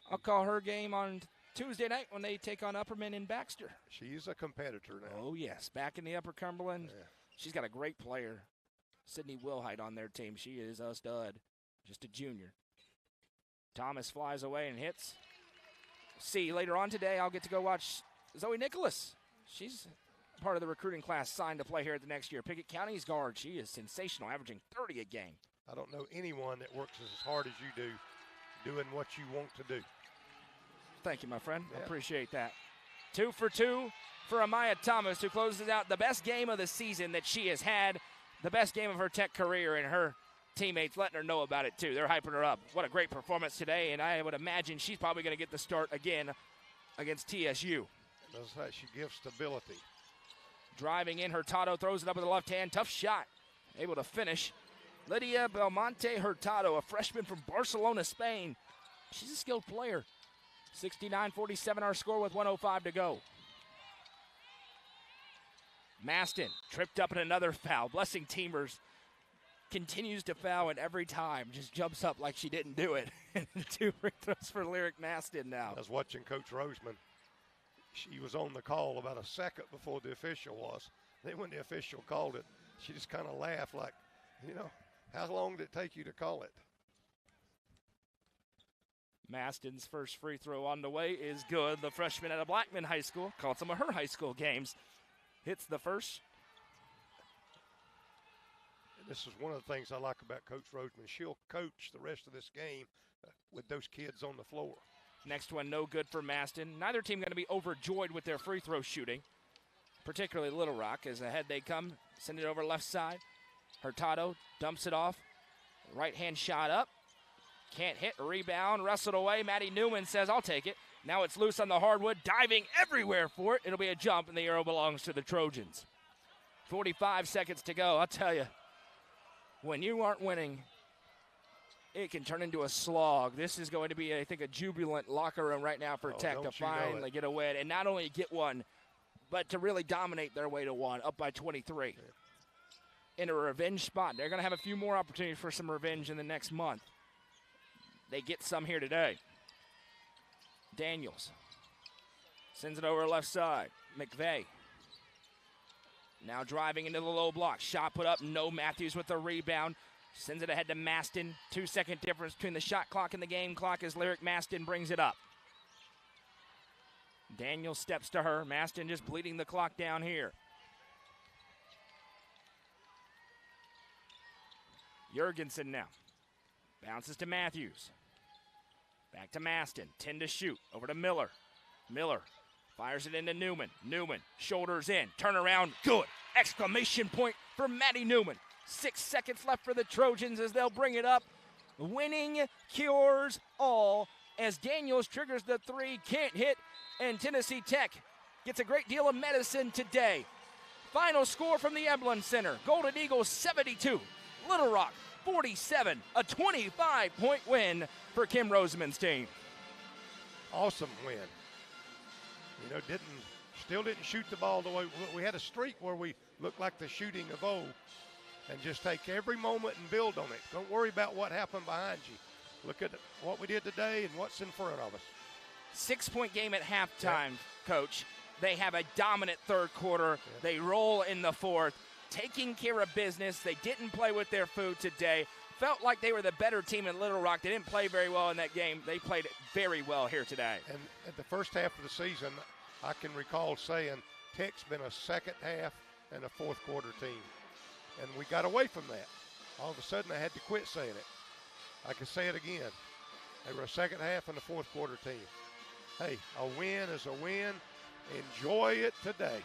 I'll call her game on Tuesday night when they take on Upperman in Baxter. She's a competitor now. Oh, yes. Back in the Upper Cumberland. Yeah. She's got a great player. Sydney Wilhite on their team. She is a stud. Just a junior. Thomas flies away and hits. See, later on today, I'll get to go watch Zoe Nicholas. She's part of the recruiting class signed to play here at the next year. Pickett County's guard. She is sensational, averaging 30 a game. I don't know anyone that works as hard as you do doing what you want to do. Thank you, my friend. Yeah. I appreciate that. 2 for 2 for Amaya Thomas, who closes out the best game of the season that she has had. The best game of her Tech career, and her teammates letting her know about it, too. They're hyping her up. What a great performance today, and I would imagine she's probably going to get the start again against TSU. That's how she gives stability. Driving in, Hurtado throws it up with the left hand. Tough shot. Able to finish. Lydia Belmonte Hurtado, a freshman from Barcelona, Spain. She's a skilled player. 69-47 our score with 1:05 to go. Maston tripped up in another foul. Blessing Teamers continues to foul, and every time just jumps up like she didn't do it. 2 free throws for Lyric Maston now. I was watching Coach Roseman. She was on the call about a second before the official was. Then when the official called it, she just kind of laughed like, you know, how long did it take you to call it? Maston's first free throw on the way is good. The freshman out of Blackman High School, called some of her high school games, hits the first. And this is one of the things I like about Coach Roseman. She'll coach the rest of this game with those kids on the floor. Next one, no good for Maston. Neither team going to be overjoyed with their free throw shooting, particularly Little Rock. As ahead they come, send it over left side. Hurtado dumps it off. Right-hand shot up. Can't hit, rebound, wrestled away. Maddie Newman says, I'll take it. Now it's loose on the hardwood, diving everywhere for it. It'll be a jump, and the arrow belongs to the Trojans. 45 seconds to go. I'll tell you, when you aren't winning, it can turn into a slog. This is going to be, I think, a jubilant locker room right now for Tech to finally get a win. And not only get one, but to really dominate their way to one, up by 23. In a revenge spot. They're going to have a few more opportunities for some revenge in the next month. They get some here today. Daniels sends it over left side. McVeigh now driving into the low block. Shot put up. No. Matthews with the rebound. Sends it ahead to Maston. 2-second difference between the shot clock and the game clock as Lyric Maston brings it up. Daniels steps to her. Maston just bleeding the clock down here. Jurgensen now. Bounces to Matthews. Back to Maston. 10 to shoot. Over to Miller. Miller fires it into Newman. Newman shoulders in. Turnaround. Good. Exclamation point for Maddie Newman. 6 seconds left for the Trojans as they'll bring it up. Winning cures all as Daniels triggers the three. Can't hit. And Tennessee Tech gets a great deal of medicine today. Final score from the Emblem Center. Golden Eagles 72. Little Rock 47, a 25-point win for Kim Roseman's team. Awesome win. You know, still didn't shoot the ball the way we had a streak where we looked like the shooting of old, and just take every moment and build on it. Don't worry about what happened behind you. Look at what we did today and what's in front of us. 6-point game at halftime, Coach. They have a dominant third quarter. They roll in the fourth. Taking care of business. They didn't play with their food today. Felt like they were the better team in Little Rock. They didn't play very well in that game. They played very well here today. And at the first half of the season, I can recall saying Tech's been a second half and a fourth quarter team. And we got away from that. All of a sudden, I had to quit saying it. I can say it again. They were a second half and a fourth quarter team. Hey, a win is a win. Enjoy it today.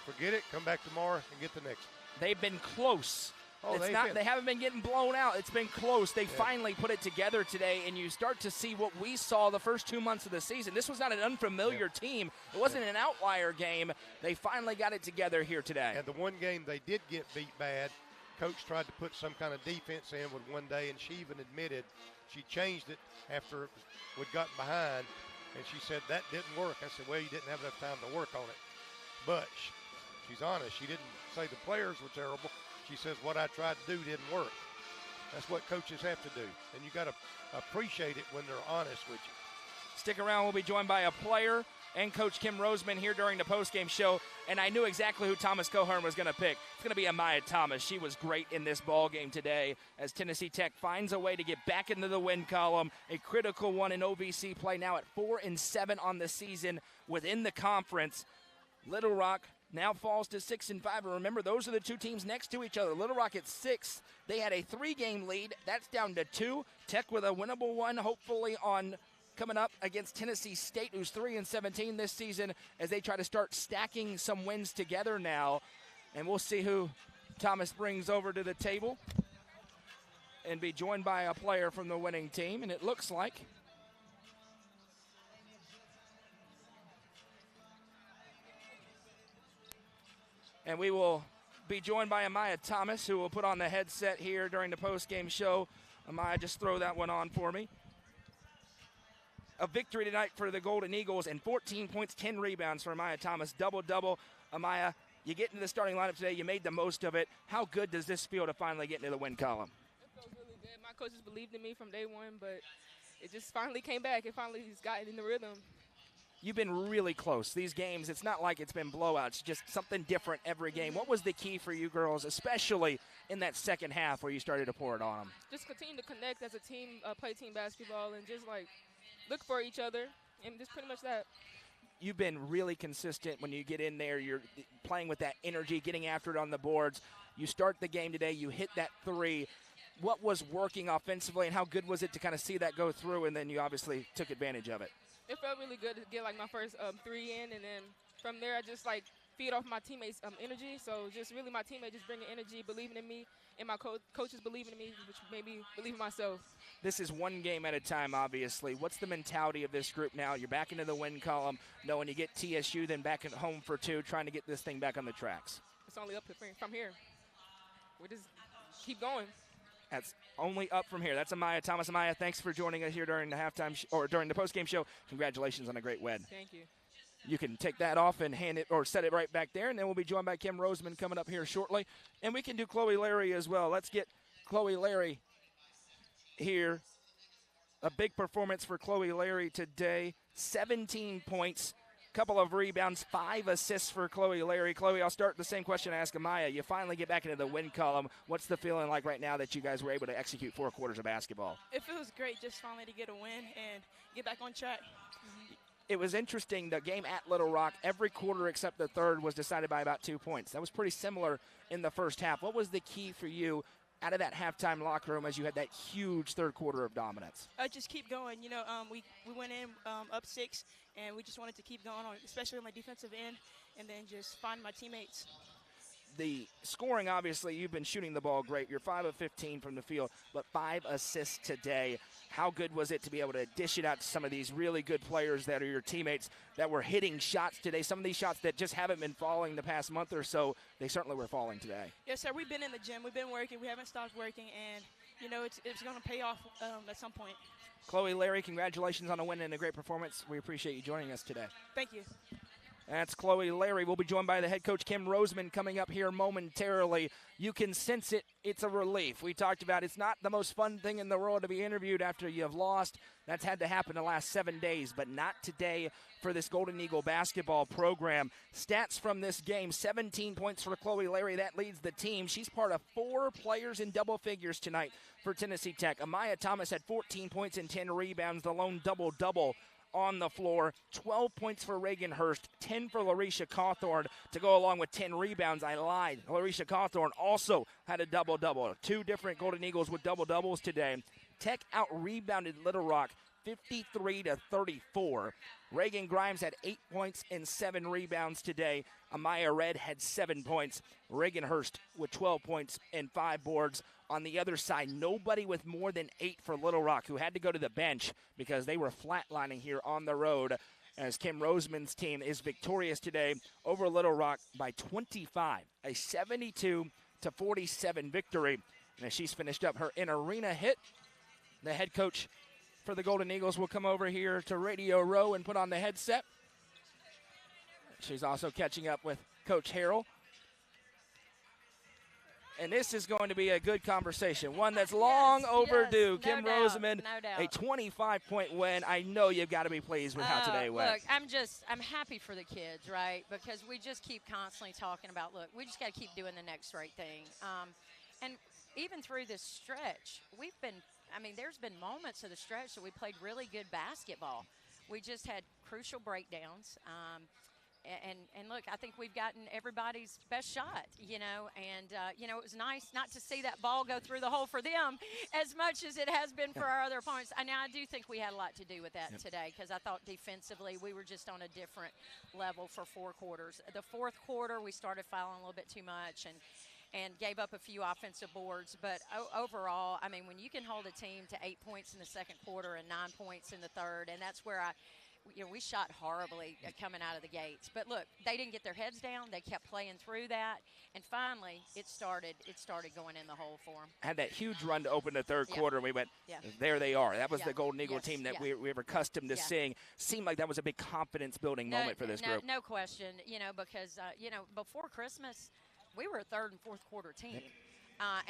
Forget it, come back tomorrow and get the next one. They've been close. Oh, they haven't been getting blown out. It's been close. They finally put it together today, and you start to see what we saw the first 2 months of the season. This was not an unfamiliar team. It wasn't an outlier game. They finally got it together here today. And the one game they did get beat bad, Coach tried to put some kind of defense in with one day, and she even admitted she changed it after we'd gotten behind, and she said that didn't work. I said, well, you didn't have enough time to work on it. But she's honest. She didn't say the players were terrible. She says what I tried to do didn't work. That's what coaches have to do. And you got to appreciate it when they're honest with you. Stick around. We'll be joined by a player and Coach Kim Roseman here during the postgame show. And I knew exactly who Thomas Cohern was going to pick. It's going to be Amaya Thomas. She was great in this ball game today as Tennessee Tech finds a way to get back into the win column. A critical one in OVC play, now at 4-7 on the season within the conference. Little Rock now falls to 6-5. And remember, those are the two teams next to each other. Little Rock at 6. They had a 3-game lead. That's down to 2. Tech with a winnable one, hopefully on coming up against Tennessee State, who's 3-17 this season, as they try to start stacking some wins together now. And we'll see who Thomas brings over to the table and be joined by a player from the winning team. And it looks like and we will be joined by Amaya Thomas, who will put on the headset here during the post-game show. Amaya, just throw that one on for me. A victory tonight for the Golden Eagles, and 14 points, 10 rebounds for Amaya Thomas. Double-double. Amaya, you get into the starting lineup today. You made the most of it. How good does this feel to finally get into the win column? It feels really good. My coaches believed in me from day one, but it just finally came back. It finally just got in the rhythm. You've been really close. These games, it's not like it's been blowouts, just something different every game. What was the key for you girls, especially in that second half where you started to pour it on them? Just continue to connect as a team, play team basketball, and just, look for each other, and just pretty much that. You've been really consistent when you get in there. You're playing with that energy, getting after it on the boards. You start the game today, you hit that 3. what was working offensively and how good was it to kind of see that go through, and then you obviously took advantage of it? It felt really good to get like my first 3 in, and then from there I just like feed off my teammates' energy. So just really my teammates just bringing energy, believing in me, and my coaches believing in me, which made me believe in myself. This is one game at a time, obviously. What's the mentality of this group now? You're back into the win column, knowing you get TSU, then back at home for 2, trying to get this thing back on the tracks. It's only up from here. We just keep going. That's only up from here. That's Amaya Thomas. Amaya, thanks for joining us here during the halftime or during the postgame show. Congratulations on a great win. Thank you. You can take that off and hand it or set it right back there, and then we'll be joined by Kim Roseman coming up here shortly. And we can do Chloe Larry as well. Let's get Chloe Larry here. A big performance for Chloe Larry today. 17 points, couple of rebounds, 5 assists for Chloe Larry. Chloe, I'll start the same question I asked Amaya. You finally get back into the win column. What's the feeling like right now that you guys were able to execute 4 quarters of basketball? It feels great just finally to get a win and get back on track. It was interesting, the game at Little Rock, every quarter except the third was decided by about 2 points. That was pretty similar in the first half. What was the key for you out of that halftime locker room as you had that huge third quarter of dominance? Just keep going. You know, we went in up 6, and we just wanted to keep going on, especially on my defensive end, and then just find my teammates. The scoring, obviously, you've been shooting the ball great. You're 5 of 15 from the field, but 5 assists today. How good was it to be able to dish it out to some of these really good players that are your teammates that were hitting shots today? Some of these shots that just haven't been falling the past month or so, they certainly were falling today. Yes, sir. We've been in the gym. We've been working. We haven't stopped working, and, you know, it's going to pay off at some point. Chloe Larry, congratulations on a win and a great performance. We appreciate you joining us today. Thank you. That's Chloe Larry. We'll be joined by the head coach, Kim Roseman, coming up here momentarily. You can sense it. It's a relief. We talked about it's not the most fun thing in the world to be interviewed after you've lost. That's had to happen the last 7 days, but not today for this Golden Eagle basketball program. Stats from this game, 17 points for Chloe Larry. That leads the team. She's part of 4 players in double figures tonight for Tennessee Tech. Amaya Thomas had 14 points and 10 rebounds, the lone double-double on the floor. 12 points for Reagan Hurst, 10 for Larisha Cawthorn to go along with 10 rebounds. I lied. Larisha Cawthorn also had a double-double. 2 different Golden Eagles with double-doubles today. Tech out-rebounded Little Rock 53-34. Reagan Grimes had 8 points and 7 rebounds today. Amaya Red had 7 points. Reagan Hurst with 12 points and 5 boards. On the other side, nobody with more than 8 for Little Rock, who had to go to the bench because they were flatlining here on the road, as Kim Roseman's team is victorious today over Little Rock by 25, a 72-47 victory. And as she's finished up her in-arena hit, the head coach for the Golden Eagles will come over here to Radio Row and put on the headset. She's also catching up with Coach Harrell. And this is going to be a good conversation, one that's long overdue. Yes, Kim no Roseman, doubt. a 25-point win. I know you've got to be pleased with how today went. Look, I'm happy for the kids, right? Because we just keep constantly talking about, look, we just got to keep doing the next right thing. And even through this stretch, there's been moments of the stretch that we played really good basketball. We just had crucial breakdowns. And look, I think we've gotten everybody's best shot, you know, and, it was nice not to see that ball go through the hole for them as much as it has been for our other opponents. I do think we had a lot to do with that today, because I thought defensively we were just on a different level for 4 quarters. The fourth quarter, we started fouling a little bit too much and gave up a few offensive boards. But overall, when you can hold a team to 8 points in the second quarter and 9 points in the third, and that's where we shot horribly coming out of the gates. But look, they didn't get their heads down. They kept playing through that. And finally, it started going in the hole for them. Had that huge run to open the third quarter, and we went, there they are. That was the Golden Eagle team that we were accustomed to seeing. Seemed like that was a big confidence-building moment for this group. No question, because, before Christmas, we were a third and fourth quarter team.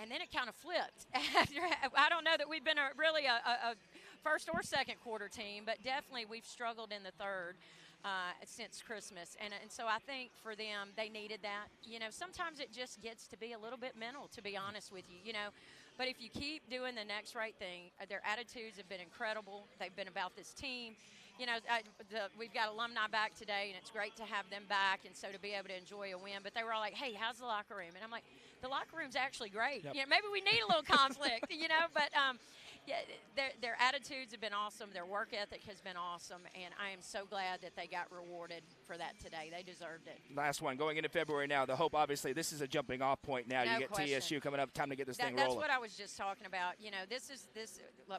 And then it kind of flipped. I don't know that we've been really a first or second quarter team, but definitely we've struggled in the third since Christmas. And so I think for them, they needed that. Sometimes it just gets to be a little bit mental, to be honest with you, But if you keep doing the next right thing, their attitudes have been incredible. They've been about this team. we've got alumni back today, and it's great to have them back, and so to be able to enjoy a win. But they were all like, "Hey, how's the locker room?" And I'm like, "The locker room's actually great. Yep. Maybe we need a little conflict, But yeah, their attitudes have been awesome. Their work ethic has been awesome, and I am so glad that they got rewarded for that today. They deserved it. Last one going into February now. The hope, obviously, this is a jumping off point now. No you get question. TSU coming up. Time to get this thing That's rolling. what I was just talking about.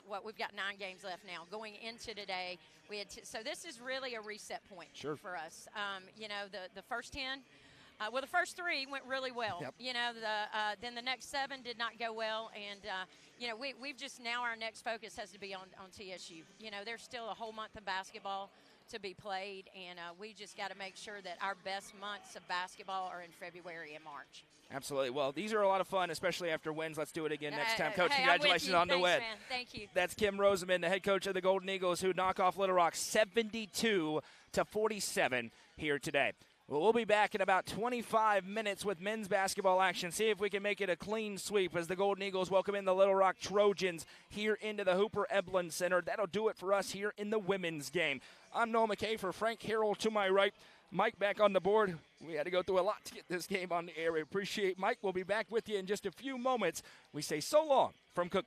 What we've got 9 games left now. Going into today, we had so this is really a reset point for us. The first 10. The first 3 went really well. Yep. Then the next 7 did not go well, and we've just now our next focus has to be on TSU. There's still a whole month of basketball to be played, and we just got to make sure that our best months of basketball are in February and March. Absolutely. Well, these are a lot of fun, especially after wins. Let's do it again next time. Coach, hey, congratulations on the Thanks, win. Man. Thank you. That's Kim Roseman, the head coach of the Golden Eagles, who knock off Little Rock 72-47 here today. Well, we'll be back in about 25 minutes with men's basketball action. See if we can make it a clean sweep as the Golden Eagles welcome in the Little Rock Trojans here into the Hooper Eblen Center. That'll do it for us here in the women's game. I'm Noah McKay for Frank Harrell to my right. Mike back on the board. We had to go through a lot to get this game on the air. We appreciate Mike. We'll be back with you in just a few moments. We say so long from Cookeville.